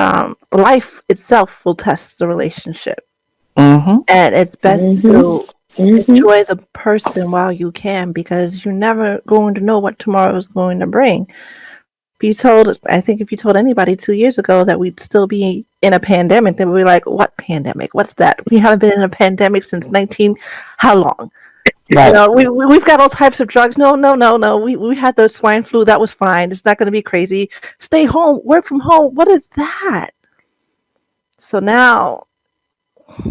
life itself will test the relationship. Mm-hmm. And it's best to enjoy the person while you can, because you're never going to know what tomorrow is going to bring. I think if you told anybody 2 years ago that we'd still be in a pandemic, they would be like, "What pandemic? What's that? We haven't been in a pandemic since how long?" Right. We've got all types of drugs. No. We had the swine flu. That was fine. It's not going to be crazy. Stay home. Work from home. What is that? So now,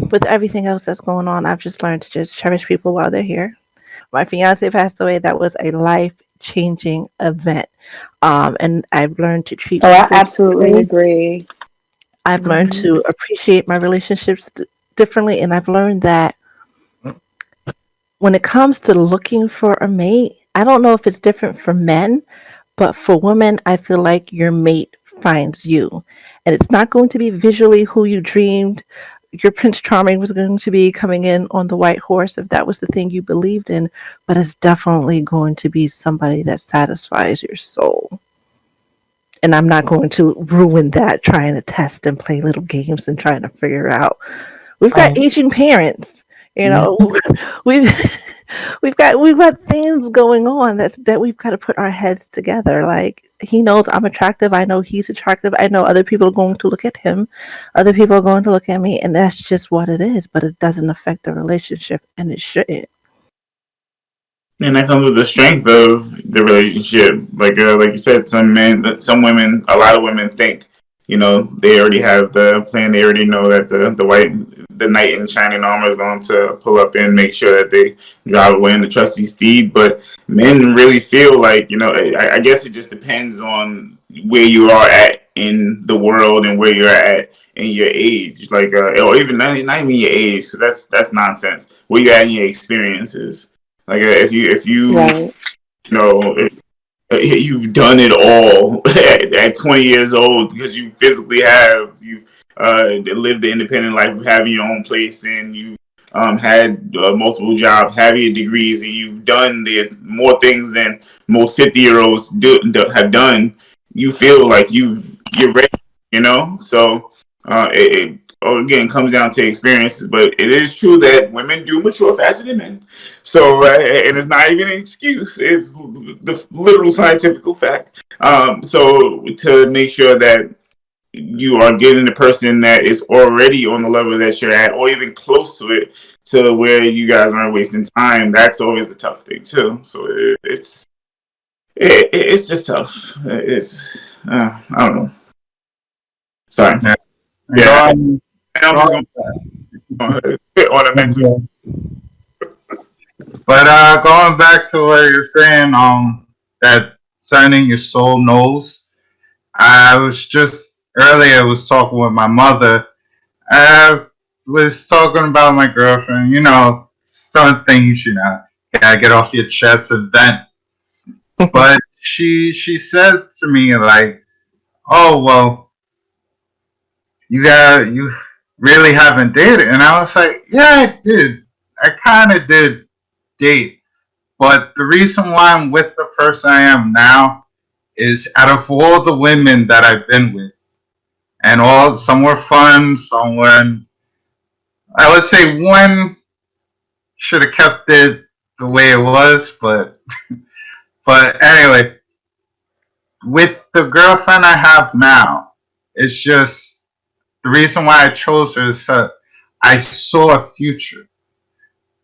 with everything else that's going on, I've just learned to just cherish people while they're here. My fiance passed away. That was a life-changing event. And I've learned to treat Oh, I people absolutely differently. agree. I've learned to appreciate my relationships differently, and I've learned that when it comes to looking for a mate, I don't know if it's different for men, but for women, I feel like your mate finds you. And it's not going to be visually who you dreamed your Prince Charming was going to be coming in on the white horse, if that was the thing you believed in, but it's definitely going to be somebody that satisfies your soul. And I'm not going to ruin that trying to test and play little games and trying to figure out. We've got aging parents, we've we've got things going on that we've got to put our heads together. Like, he knows I'm attractive, I know he's attractive, I know other people are going to look at him, other people are going to look at me, and that's just what it is. But it doesn't affect the relationship, and it shouldn't. And that comes with the strength of the relationship. Like you said, some women, a lot of women think, they already have the plan. They already know that the knight in shining armor is going to pull up and make sure that they drive away in the trusty steed. But men really feel like, I guess it just depends on where you are at in the world and where you're at in your age, like or even not even your age, because that's nonsense. Where you're at in your experiences. Like if you Right. you've done it all at 20 years old, because you've lived the independent life of having your own place, and you've had multiple jobs, have your degrees, and you've done the more things than most 50-year-olds have done. You feel like you're ready, So it again comes down to experiences, but it is true that women do mature faster than men. So and it's not even an excuse; it's the literal scientific fact. So to make sure that you are getting the person that is already on the level that you're at, or even close to it, to where you guys aren't wasting time, that's always the tough thing too. So it's just tough. I don't know. Sorry. Yeah. I'm just going on a mental. But going back to what you're saying, that signing your soul knows. I was just earlier was talking with my mother. I was talking about my girlfriend. Some things gotta get off your chest and vent. But she says to me like, "Oh well, you really haven't dated," and I was like, "Yeah, I did. I kind of did date." But the reason why I'm with the person I am now is out of all the women that I've been with, and some were fun, some were, I would say one should have kept it the way it was, but anyway, with the girlfriend I have now, it's just the reason why I chose her is that I saw a future.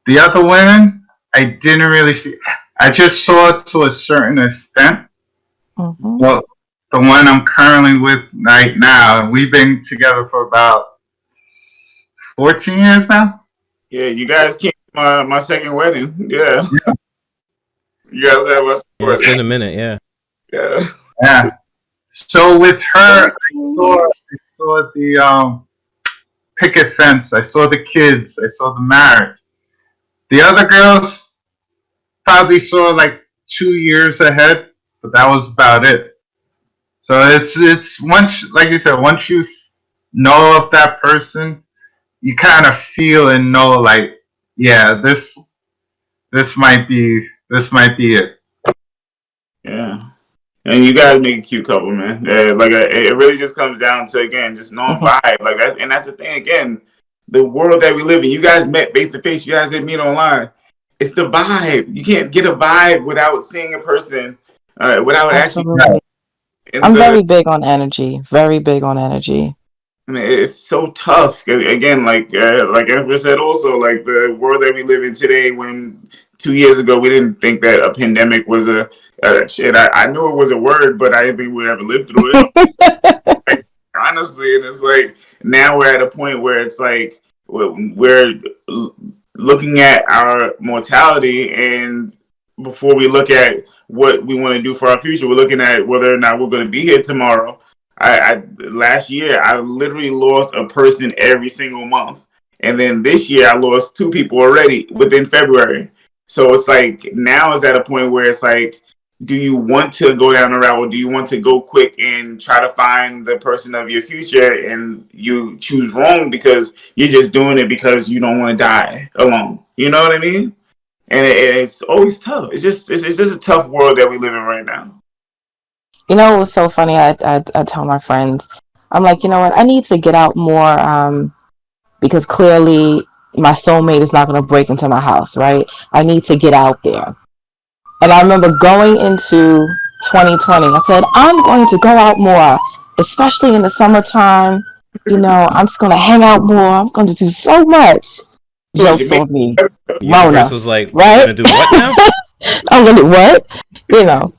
The other women, I didn't really see. I just saw it to a certain extent. Mm-hmm. Well, the one I'm currently with right now, we've been together for about 14 years now. Yeah, you guys came to my second wedding. Yeah. You guys have my second Yeah, it's wedding. been a minute. Yeah. Yeah. Yeah. So with her, 14 I years. saw the picket fence. I saw the kids. I saw the marriage. The other girls probably saw like 2 years ahead, but that was about it. So it's once, like you said, once you know of that person, you kind of feel and know like, yeah, this might be it. Yeah. And you guys make a cute couple, man. It really just comes down to, again, just knowing vibe. Like that, and that's the thing. Again, the world that we live in. You guys met face to face. You guys didn't meet online. It's the vibe. You can't get a vibe without seeing a person, without actually. Absolutely. I'm very big on energy. Very big on energy. I mean, it's so tough. Again, like Empress said, also like the world that we live in today. When 2 years ago we didn't think that a pandemic was a shit. I knew it was a word, but I didn't think we'd ever live through it. Like, honestly, and it's like now we're at a point where it's like we're looking at our mortality, and before we look at what we want to do for our future, we're looking at whether or not we're going to be here tomorrow. I last year I literally lost a person every single month, and then this year I lost 2 people already within February. So it's like now is at a point where it's like, do you want to go down the route, or do you want to go quick and try to find the person of your future, and you choose wrong because you're just doing it because you don't want to die alone. You know what I mean? And it's always tough. It's just a tough world that we live in right now. You know, it was so funny. I tell my friends, I'm like, you know what? I need to get out more because clearly my soulmate is not going to break into my house, right? I need to get out there. And I remember going into 2020, I said, I'm going to go out more, especially in the summertime. You know, I'm just going to hang out more. I'm going to do so much. Jokes on me. Universe Rona, was like, right? You're gonna do what now? I'm going to do what? You know.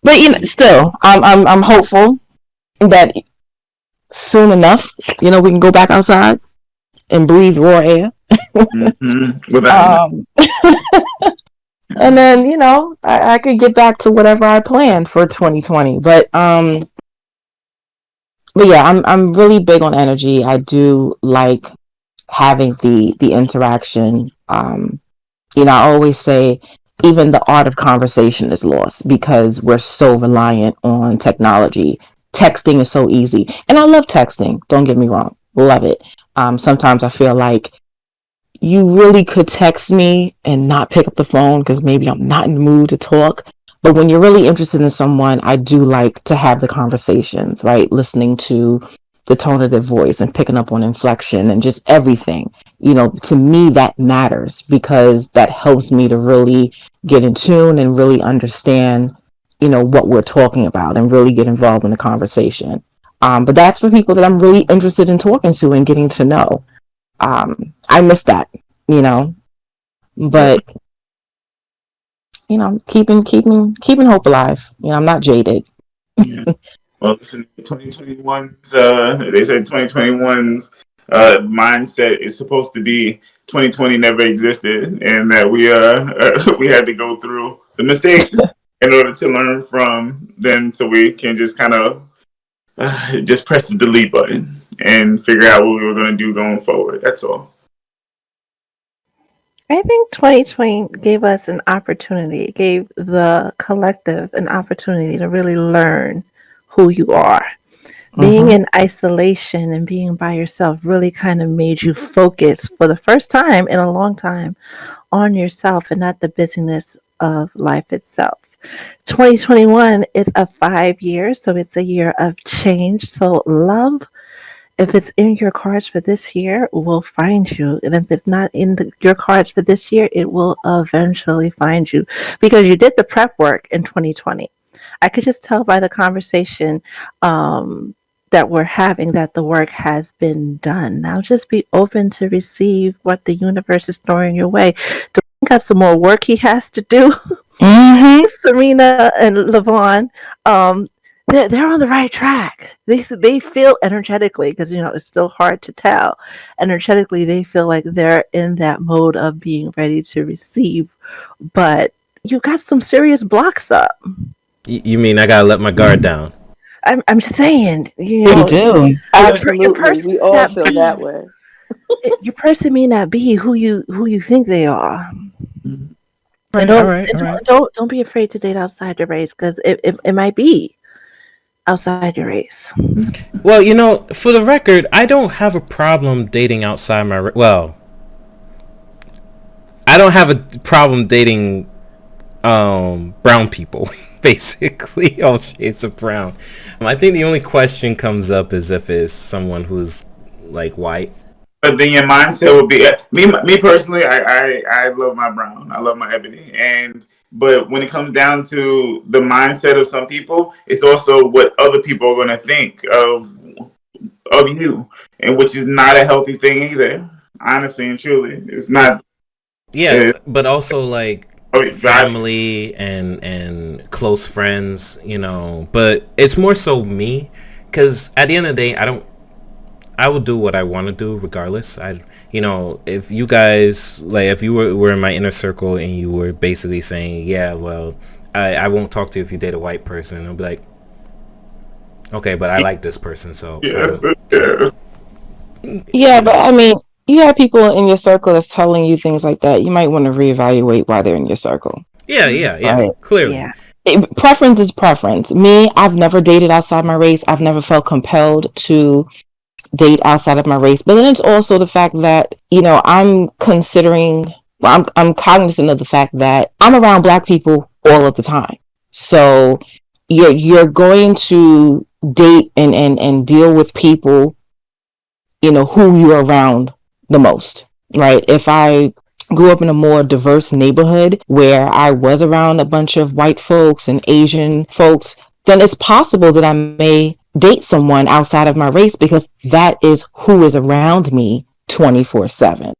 But you know, still, I'm hopeful that soon enough, you know, we can go back outside and breathe raw air. And then, you know, I could get back to whatever I planned for 2020. But yeah, I'm really big on energy. I do like having the interaction. You know, I always say even the art of conversation is lost because we're so reliant on technology. Texting is so easy. And I love texting. Don't get me wrong. Love it. Sometimes I feel like you really could text me and not pick up the phone because maybe I'm not in the mood to talk. But when you're really interested in someone, I do like to have the conversations, right? Listening to the tone of their voice and picking up on inflection and just everything. You know, to me, that matters because that helps me to really get in tune and really understand, you know, what we're talking about and really get involved in the conversation. But that's for people that I'm really interested in talking to and getting to know. I miss that, you know, but you know, keeping hope alive. You know, I'm not jaded. Yeah. Well, listen, 2021's they said 2021's mindset is supposed to be 2020 never existed, and that we had to go through the mistakes in order to learn from them, so we can just kind of just press the delete button and figure out what we were going to do going forward. That's all. I think 2020 gave us an opportunity. It gave the collective an opportunity to really learn who you are. Being in isolation and being by yourself really kind of made you focus for the first time in a long time on yourself and not the busyness of life itself. 2021 is a 5 years, so it's a year of change. So love, if it's in your cards for this year, will find you. And if it's not in your cards for this year, it will eventually find you because you did the prep work in 2020. I could just tell by the conversation that we're having that the work has been done. Now just be open to receive what the universe is throwing your way. Dwayne got some more work he has to do. Mm-hmm. Serena and Levon, they're on the right track. They feel energetically, because it's still hard to tell. Energetically, they feel like they're in that mode of being ready to receive, but you got some serious blocks up. You mean I gotta let my guard down? I'm saying, You do. your Absolutely. person We may all not feel be that way. your person may not be who you think they are. Right, And all right. don't be afraid to date outside your race, because it might be outside your race. Well, for the record, I don't have a problem dating outside my well. I don't have a problem dating brown people, basically all shades of brown. I think the only question comes up is if it's someone who's like white. But then your mindset would be me personally. I love my brown. I love my ebony. But when it comes down to the mindset of some people, it's also what other people are going to think of you, and which is not a healthy thing either. Honestly and truly, it's not. Yeah, but also like Driving. family and close friends, But it's more so me, because at the end of the day, I will do what I want to do regardless. If you guys, like, if you were in my inner circle and you were basically saying, yeah, well, I won't talk to you if you date a white person, I'll be like, okay, but I like this person, so. Yeah, but I mean, you have people in your circle that's telling you things like that. You might want to reevaluate why they're in your circle. Yeah, Right. clearly. Yeah. Preference is preference. Me, I've never dated outside my race. I've never felt compelled to date outside of my race. But then it's also the fact that, I'm cognizant of the fact that I'm around Black people all of the time. So you're going to date and deal with people, who you're around the most, right? If I grew up in a more diverse neighborhood where I was around a bunch of white folks and Asian folks, then it's possible that I may date someone outside of my race, because that is who is around me 24/7.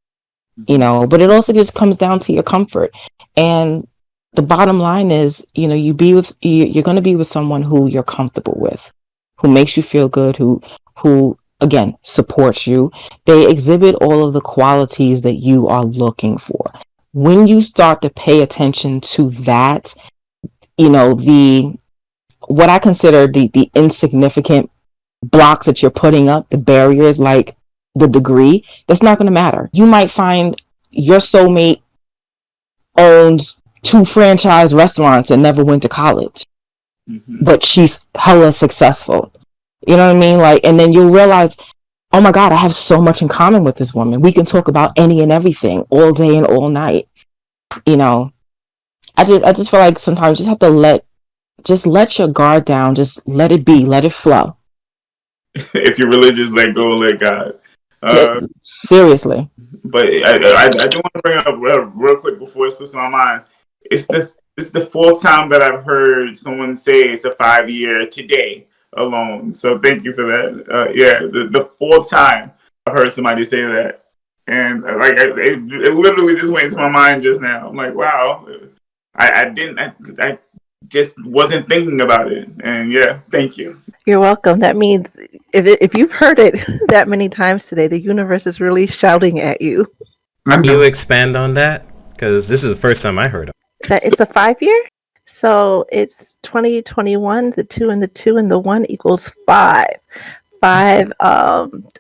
But it also just comes down to your comfort. And the bottom line is, you're going to be with someone who you're comfortable with, who makes you feel good, who again supports you. They exhibit all of the qualities that you are looking for. When you start to pay attention to that, what I consider the insignificant blocks that you're putting up, the barriers, like the degree, that's not going to matter. You might find your soulmate owns 2 franchise restaurants and never went to college, but she's hella successful. You know what I mean? Like, and then you'll realize, oh my God, I have so much in common with this woman. We can talk about any and everything all day and all night. I just feel like sometimes you just have to let your guard down. Just let it be. Let it flow. If you're religious, let go and let God. Seriously. But I do want to bring up real quick before it slips my mind. It's the 4th time that I've heard someone say it's a 5-year today alone. So thank you for that. The 4th time I've heard somebody say that, and like it literally just went into my mind just now. I'm like, wow, I just wasn't thinking about it, and yeah, thank you. You're welcome. That means if you've heard it that many times today, the universe is really shouting at you. Can you expand on that? Because this is the first time I heard of it. That it's a 5-year? So it's 2021, the 2 and the 2 and the 1 equals 5. 5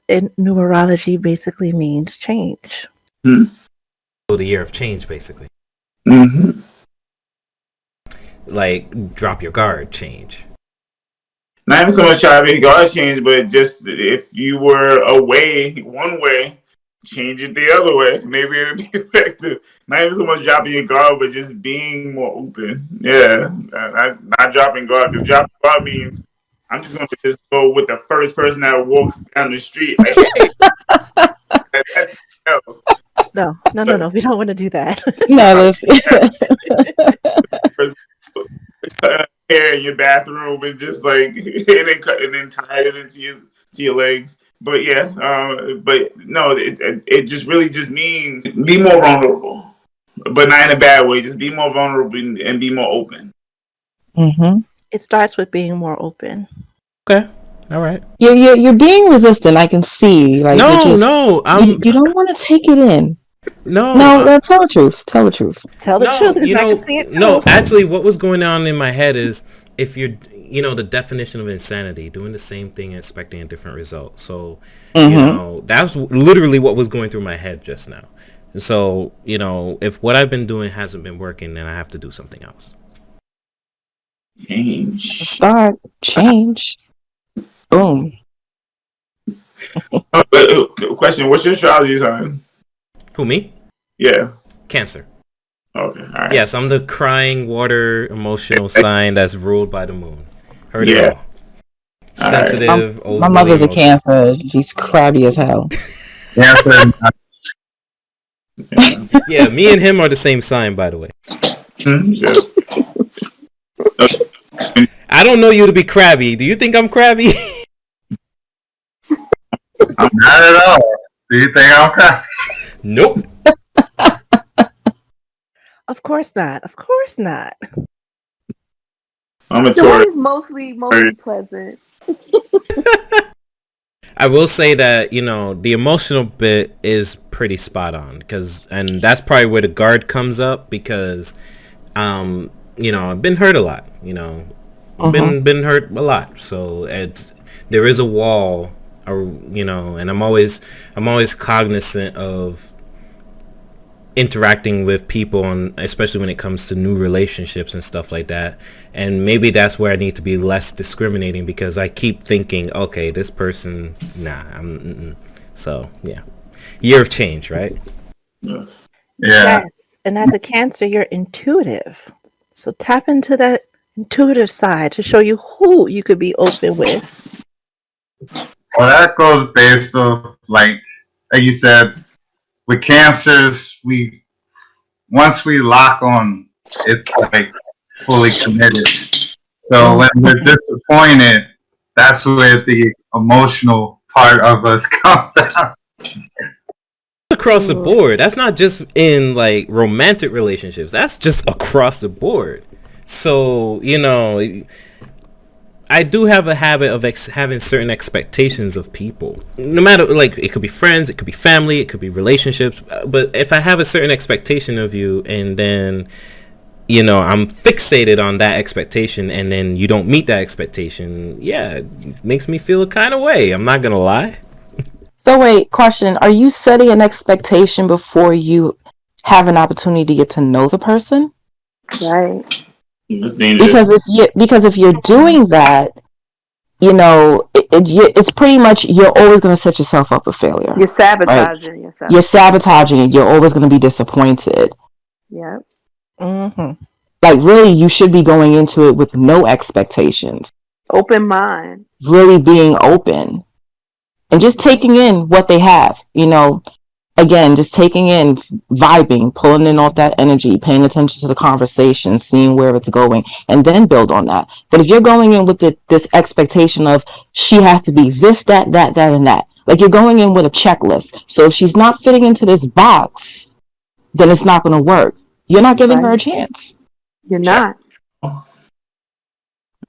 in numerology basically means change. So the year of change, basically. Mm-hmm. Like, drop your guard, change. Not even so much trying to make God change, but just if you were away one way, change it the other way. Maybe it'll be effective. Not even so much dropping your guard, but just being more open. Yeah, not dropping guard, because dropping guard means I'm just going to just go with the first person that walks down the street. Like, hey, that's else. No. We don't want to do that. No, hair in your bathroom and just like and then tie it into your legs. But yeah, but no, it just really just means be more vulnerable, but not in a bad way. Just be more vulnerable and be more open. Mm-hmm. It starts with being more open. Okay. All right. You're being resistant. I can see. Like you don't want to take it in. No. Tell the truth. Tell the truth. Tell the truth. I can see it too. No, actually, what was going on in my head is if you're, the definition of insanity, doing the same thing and expecting a different result. So, that was literally what was going through my head just now. So, if what I've been doing hasn't been working, then I have to do something else. Change. Boom. Question: what's your astrology sign? Who, me? Yeah. Cancer. Okay. All right. Yes, I'm the crying water emotional sign that's ruled by the moon. Heard it all. Sensitive. Right. My mother's a Cancer. She's crabby as hell. Yeah, me and him are the same sign, by the way. Yeah. I don't know you to be crabby. Do you think I'm crabby? I'm not at all. Do you think I'm crabby? Nope. Of course not. Of course not. I'm a Taurus. Mostly pleasant. I will say that, the emotional bit is pretty spot on and that's probably where the guard comes up because, I've been hurt a lot, been hurt a lot. So there is a wall, and I'm always cognizant of interacting with people, especially when it comes to new relationships and stuff like that. And maybe that's where I need to be less discriminating because I keep thinking, okay, this person, nah, so yeah, year of change, right? Yes. Yeah. Yes. And as a Cancer, you're intuitive, so tap into that intuitive side to show you who you could be open with. Well, that goes based off like you said. With Cancers, once we lock on, it's like fully committed. So when we're disappointed, that's where the emotional part of us comes out. Across the board. That's not just in like romantic relationships. That's just across the board. So, I do have a habit of having certain expectations of people. No matter, like, it could be friends, it could be family, it could be relationships. But if I have a certain expectation of you and then, I'm fixated on that expectation and then you don't meet that expectation, yeah, it makes me feel a kind of way. I'm not going to lie. So wait, question. Are you setting an expectation before you have an opportunity to get to know the person? Right. That's dangerous. Because if you're doing that, it's pretty much you're always going to set yourself up for failure. You're sabotaging yourself. You're sabotaging it. You're always going to be disappointed. Yep. Mm-hmm. Like really, you should be going into it with no expectations. Open mind. Really being open, and just taking in what they have. Again, just taking in, vibing, pulling in off that energy, paying attention to the conversation, seeing where it's going, and then build on that. But if you're going in with this expectation of she has to be this, that, and that, like you're going in with a checklist. So if she's not fitting into this box, then it's not going to work. You're not giving her a chance. You're not. I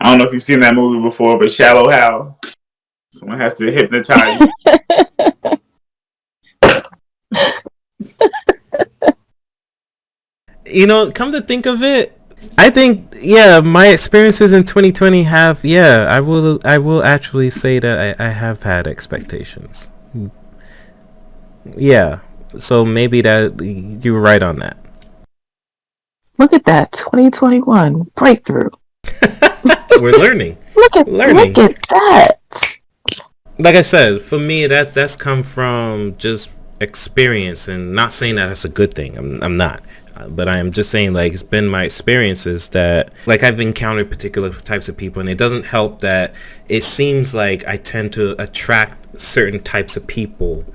don't know if you've seen that movie before, but Shallow Hal. Someone has to hypnotize you. Come to think of it, I think, my experiences in 2020 have, I will actually say that I have had expectations. Yeah, so maybe that you were right on that. Look at that, 2021 breakthrough. We're learning. Look at that. Like I said, for me, that's come from just experience, and not saying that that's a good thing. I'm not. But I am just saying, like, it's been my experiences that, like, I've encountered particular types of people, and it doesn't help that it seems like I tend to attract certain types of people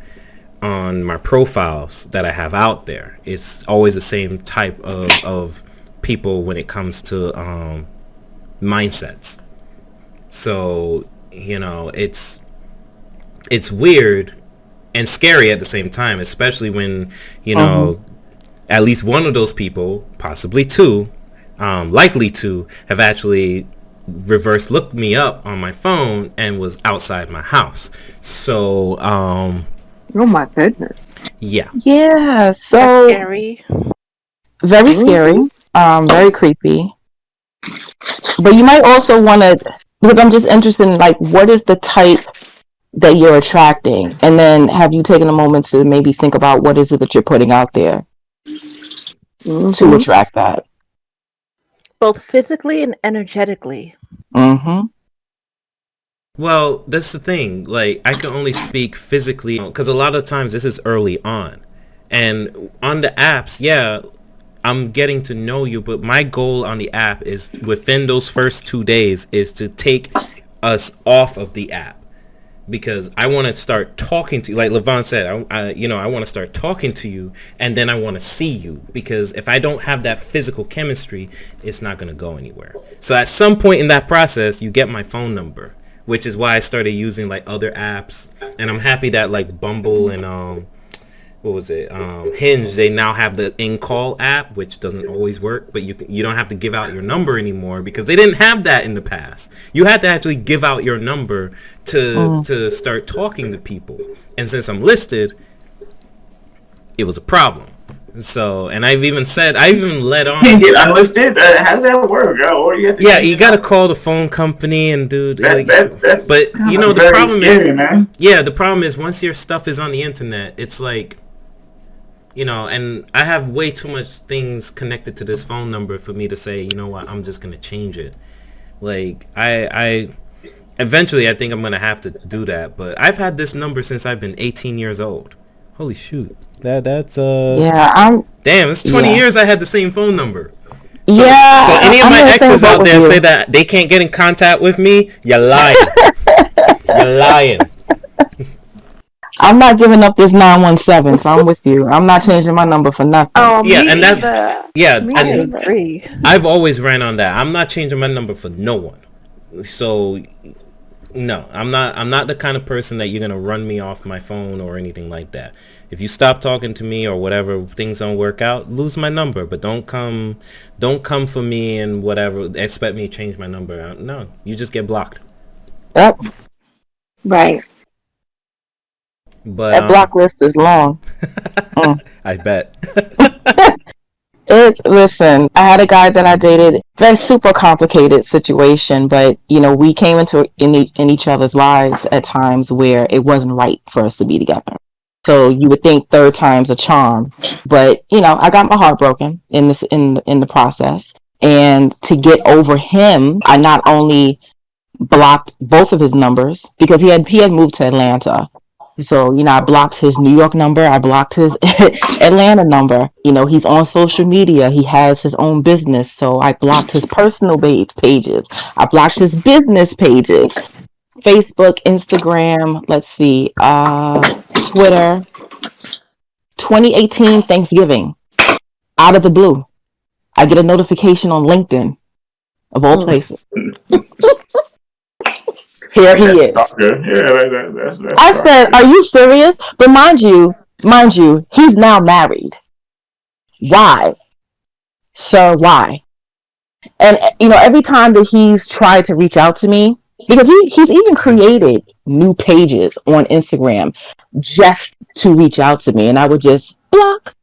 on my profiles that I have out there. It's always the same type of people when it comes to mindsets. So, you know, it's weird and scary at the same time, especially when, you know, at least one of those people, possibly two, likely two, have actually reverse looked me up on my phone and was outside my house. So, oh my goodness. yeah. Yeah, That's so scary. very scary, very creepy. But you might also want to, because I'm just interested in, like, what is the type that you're attracting? And then have you taken a moment to maybe think about what is it that you're putting out there to attract that? Both physically and energetically. Well, that's the thing. Like, I can only speak physically because a lot of times this is early on. And on the apps, yeah, I'm getting to know you, but my goal on the app is within those first 2 days is to take us off of the app. Because I want to start talking to you, like Levon said, I want to start talking to you, and then I want to see you. Because if I don't have that physical chemistry, it's not going to go anywhere. So at some point in that process, you get my phone number, which is why I started using like other apps. And I'm happy that like Bumble and Hinge, they now have the in-call app, which doesn't always work, but you don't have to give out your number anymore because they didn't have that in the past. You had to actually give out your number to start talking to people. And since I'm listed, it was a problem. So, and I even let on. You can get unlisted? How does that work? Or you got to call the phone company and do that's but you know, the very problem scary, is, man. Yeah, the problem is once your stuff is on the internet, it's like, you know, and I have way too much things connected to this phone number for me to say, you know what, I'm just going to change it. Like, I eventually I think I'm going to have to do that, but I've had this number since I've been 18 years old. Holy shoot. That's Yeah, damn, it's 20 years I had the same phone number. So any of my exes out there say that they can't get in contact with me, you're lying. You're lying. I'm not giving up this 917, so I'm with you. I'm not changing my number for nothing. Oh, yeah, me and either. I agree. I've always ran on that. I'm not changing my number for no one. So no, I'm not the kind of person that you're gonna run me off my phone or anything like that. If you stop talking to me or whatever, things don't work out, lose my number. But don't come for me and whatever. Expect me to change my number. No, you just get blocked. Yep. Right. But that block list is long. I bet. Listen, I had a guy that I dated, very super complicated situation, but you know, we came in each other's lives at times where it wasn't right for us to be together. So you would think third time's a charm, but you know, I got my heart broken in the process. And to get over him, I not only blocked both of his numbers because he had moved to Atlanta. So, you know, I blocked his New York number. I blocked his Atlanta number. You know, he's on social media. He has his own business. So I blocked his personal pages. I blocked his business pages. Facebook, Instagram, let's see, Twitter. 2018 Thanksgiving. Out of the blue, I get a notification on LinkedIn, of all places. Here he is. Yeah, that's I said, "Are you serious?" But mind you, he's now married. Why, sir? Why? And you know, every time that he's tried to reach out to me, because he's even created new pages on Instagram just to reach out to me, and I would just block.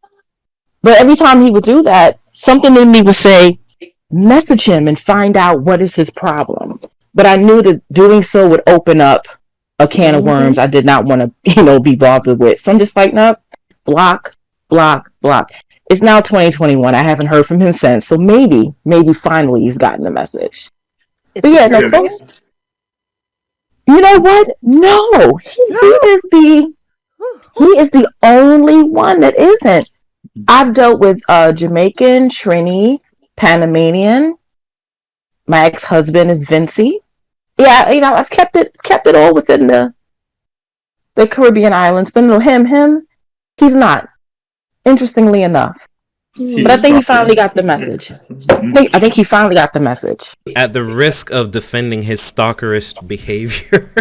But every time he would do that, something in me would say, message him and find out what is his problem. But I knew that doing so would open up a can of worms I did not want to, be bothered with. So I'm just like, no, block. It's now 2021. I haven't heard from him since. So maybe finally he's gotten the message. But yeah, no, folks. You know what? No, he is the only one that isn't. I've dealt with Jamaican, Trini, Panamanian. My ex-husband is Vinci. Yeah, I've kept it all within the Caribbean islands, but no, him, he's not. Interestingly enough. But I think he finally got the message. I think he finally got the message. At the risk of defending his stalkerish behavior.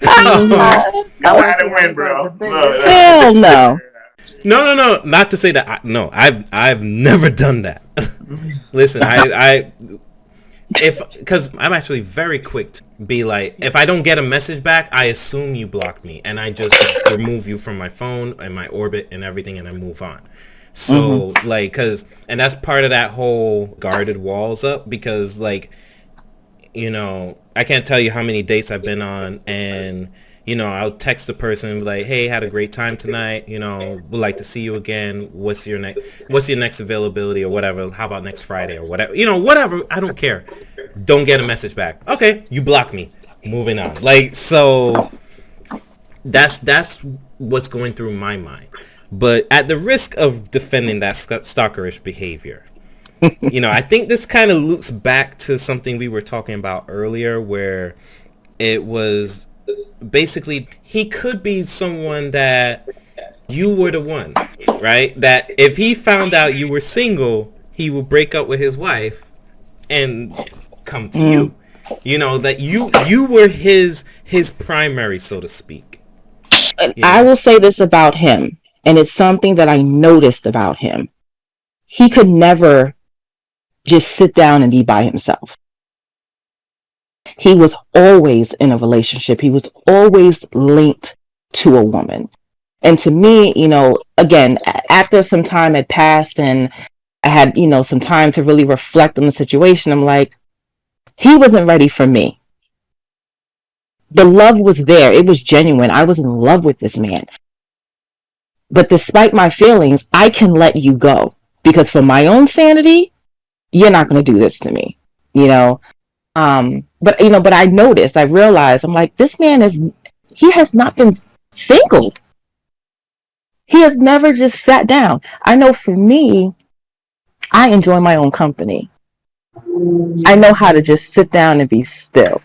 I want to win, bro. Hell no. No. Not to say that. I've never done that. Listen, because I'm actually very quick to be like, if I don't get a message back, I assume you blocked me, and I just remove you from my phone and my orbit and everything, and I move on. So like, and that's part of that whole guarded walls up, because like, you know, I can't tell you how many dates I've been on, and you know, I'll text the person like, hey, had a great time tonight, you know, would like to see you again. What's your next availability or whatever? How about next Friday or whatever? You know, whatever. I don't care. Don't get a message back. Okay, you block me. Moving on. Like, so that's what's going through my mind. But at the risk of defending that stalkerish behavior, you know, I think this kind of loops back to something we were talking about earlier, where it was basically he could be someone that you were the one, right? That if he found out you were single, he would break up with his wife and come to you. You know, that you were his primary, so to speak. I will say this about him, and it's something that I noticed about him. He could never just sit down and be by himself. He was always in a relationship. He was always linked to a woman. And to me, you know, again, after some time had passed and I had, you know, some time to really reflect on the situation, I'm like, he wasn't ready for me. The love was there. It was genuine. I was in love with this man. But despite my feelings, I can let you go, because for my own sanity, you're not going to do this to me, you know? But I noticed, I realized, I'm like, this man he has not been single. He has never just sat down. I know for me, I enjoy my own company. I know how to just sit down and be still.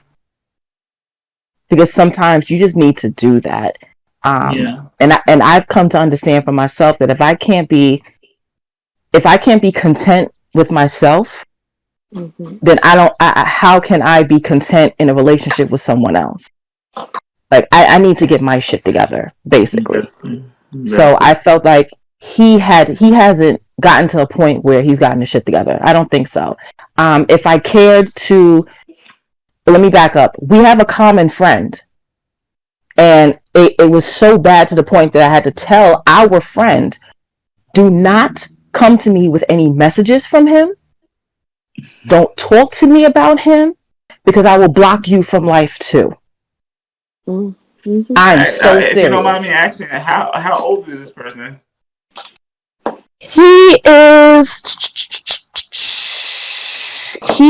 Because sometimes you just need to do that. And I've come to understand for myself that if I can't be content with myself, then how can I be content in a relationship with someone else? Like, I need to get my shit together, basically. Exactly. So I felt like he hasn't gotten to a point where he's gotten his shit together. I don't think so. If I cared to, let me back up. We have a common friend, and it was so bad to the point that I had to tell our friend, do not come to me with any messages from him. Don't talk to me about him, because I will block you from life too. I'm so serious. If you don't mind me asking, how old is this person? He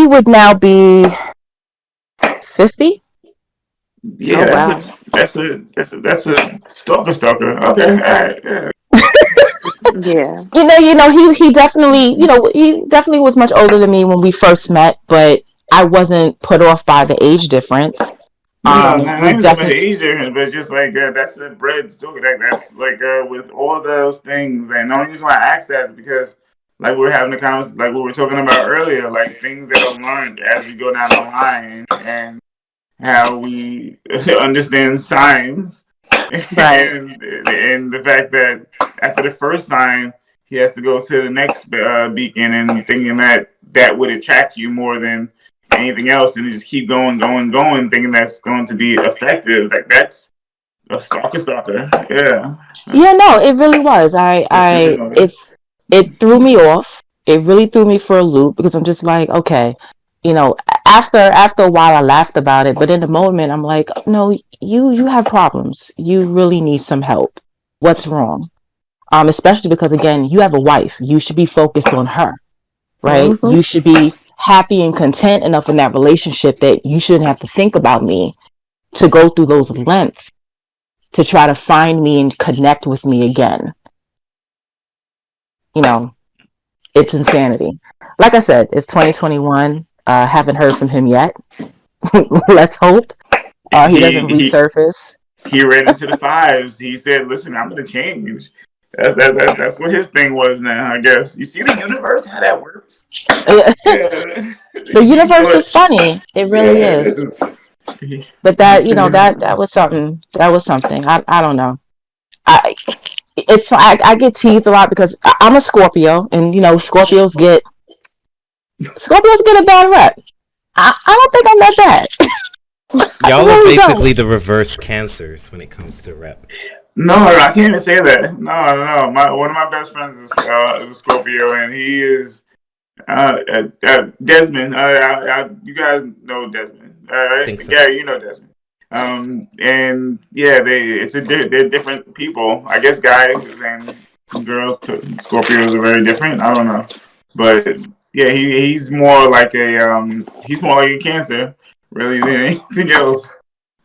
would now be 50. Yeah, that's a stalker. Okay, all right, yeah. Yeah. You know, he definitely was much older than me when we first met, but I wasn't put off by the age difference. Not even so much age difference, but just like that's a bread story. Like that's like with all those things. And the only reason why I asked that is because like we were having a conversation, like we were talking about earlier, like things that are learned as we go down the line and how we understand signs. Right. and the fact that after the first sign, he has to go to the next beacon, and thinking that would attract you more than anything else, and you just keep going, thinking that's going to be effective. Like that's a stalker. Yeah. Yeah, no, it really was. It threw me off. It really threw me for a loop, because I'm just like, okay, you know, after a while I laughed about it, but in the moment I'm like, no, you have problems. You really need some help. What's wrong? Especially because, again, you have a wife. You should be focused on her, right? Mm-hmm. You should be happy and content enough in that relationship that you shouldn't have to think about me to go through those lengths to try to find me and connect with me again. You know, it's insanity. Like I said, it's 2021. Haven't heard from him yet. Let's hope he doesn't resurface. He ran into the fives. He said, listen, I'm going to change. That's what his thing was now, I guess. You see the universe, how that works? Yeah. The universe is funny. It really is. But that, that was something. That was something. I don't know. I get teased a lot because I'm a Scorpio, and Scorpios get a bad rep. I don't think I'm that bad. Y'all are basically the reverse Cancers when it comes to rep. No, I can't even say that. No. One of my best friends is a Scorpio, and he is Desmond. You guys know Desmond, all right? Think so. Gary, you know Desmond. And yeah, they're different people. I guess guys and girl to Scorpios are very different. I don't know, but yeah, he's more like a Cancer, really, than anything else,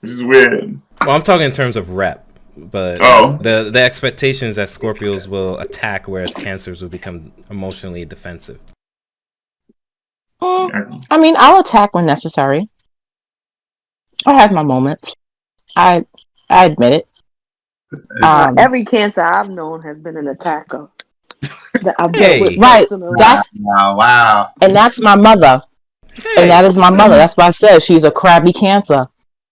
which is weird. Well, I'm talking in terms of rep. But the expectation is that Scorpios will attack, whereas Cancers will become emotionally defensive. I mean, I'll attack when necessary. I have my moments. I admit it. Every Cancer I've known has been an attacker. That I've Hey. dealt with Right. personally. Wow. And that's my mother. Hey. And that is my mother. That's why I said she's a crabby Cancer.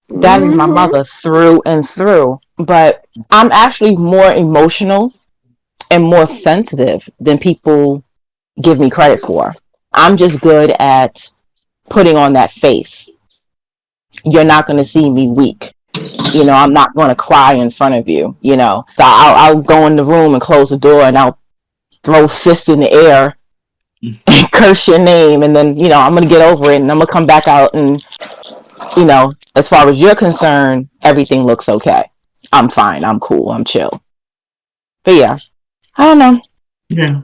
That is my mother through and through. But I'm actually more emotional and more sensitive than people give me credit for. I'm just good at putting on that face. You're not going to see me weak. I'm not going to cry in front of you, So I'll go in the room and close the door, and I'll throw fists in the air and curse your name. And then, I'm going to get over it, and I'm going to come back out and, as far as you're concerned, everything looks okay. I'm fine. I'm cool. I'm chill. But yeah, I don't know. Yeah.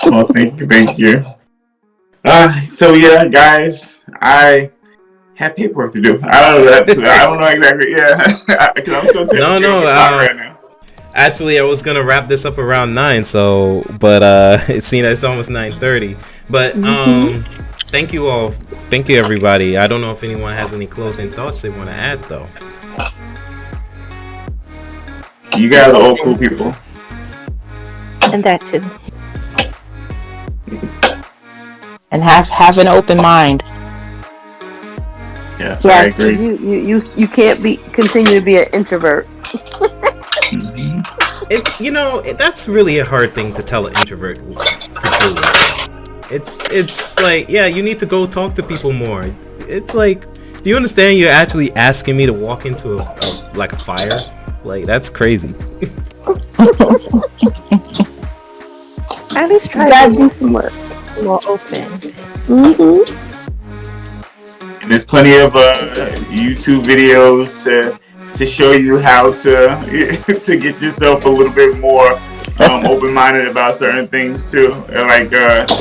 Well, thank you. So yeah, guys, I have paperwork to do. I don't know exactly. Yeah, because I'm still taking right now. Actually, I was gonna wrap this up around 9. So, but it seems it's almost 9:30. But thank you all. Thank you, everybody. I don't know if anyone has any closing thoughts they want to add, though. You guys are all cool people. And that too. And have an open mind. Yes, I agree. You can't continue to be an introvert. That's really a hard thing to tell an introvert to do. It's like, yeah, you need to go talk to people more. It's like, do you understand? You're actually asking me to walk into a fire. Like, that's crazy. At least try Gotta to do some work. be more open. And there's plenty of YouTube videos to show you how to get yourself a little bit more open-minded about certain things too, like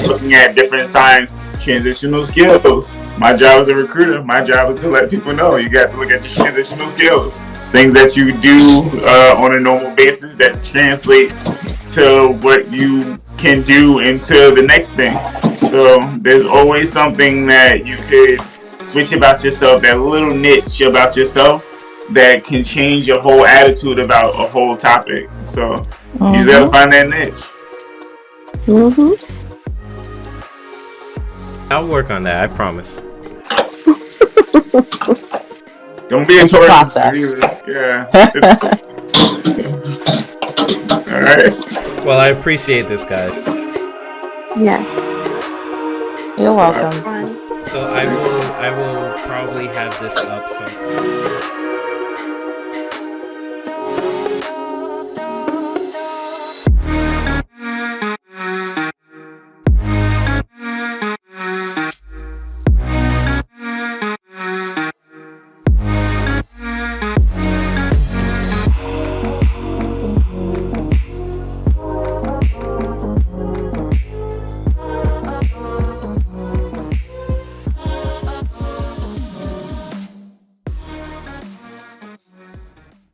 looking at different signs, transitional skills. My job as a recruiter, my job is to let people know you got to look at the transitional skills, things that you do on a normal basis that translates to what you can do into the next thing. So there's always something that you could switch about yourself, that little niche about yourself that can change your whole attitude about a whole topic. So you just gotta find that niche. I'll work on that, I promise. Don't be a tourist either. Yeah. All right. Well, I appreciate this, guys. Yeah. You're welcome. So I will probably have this up sometime.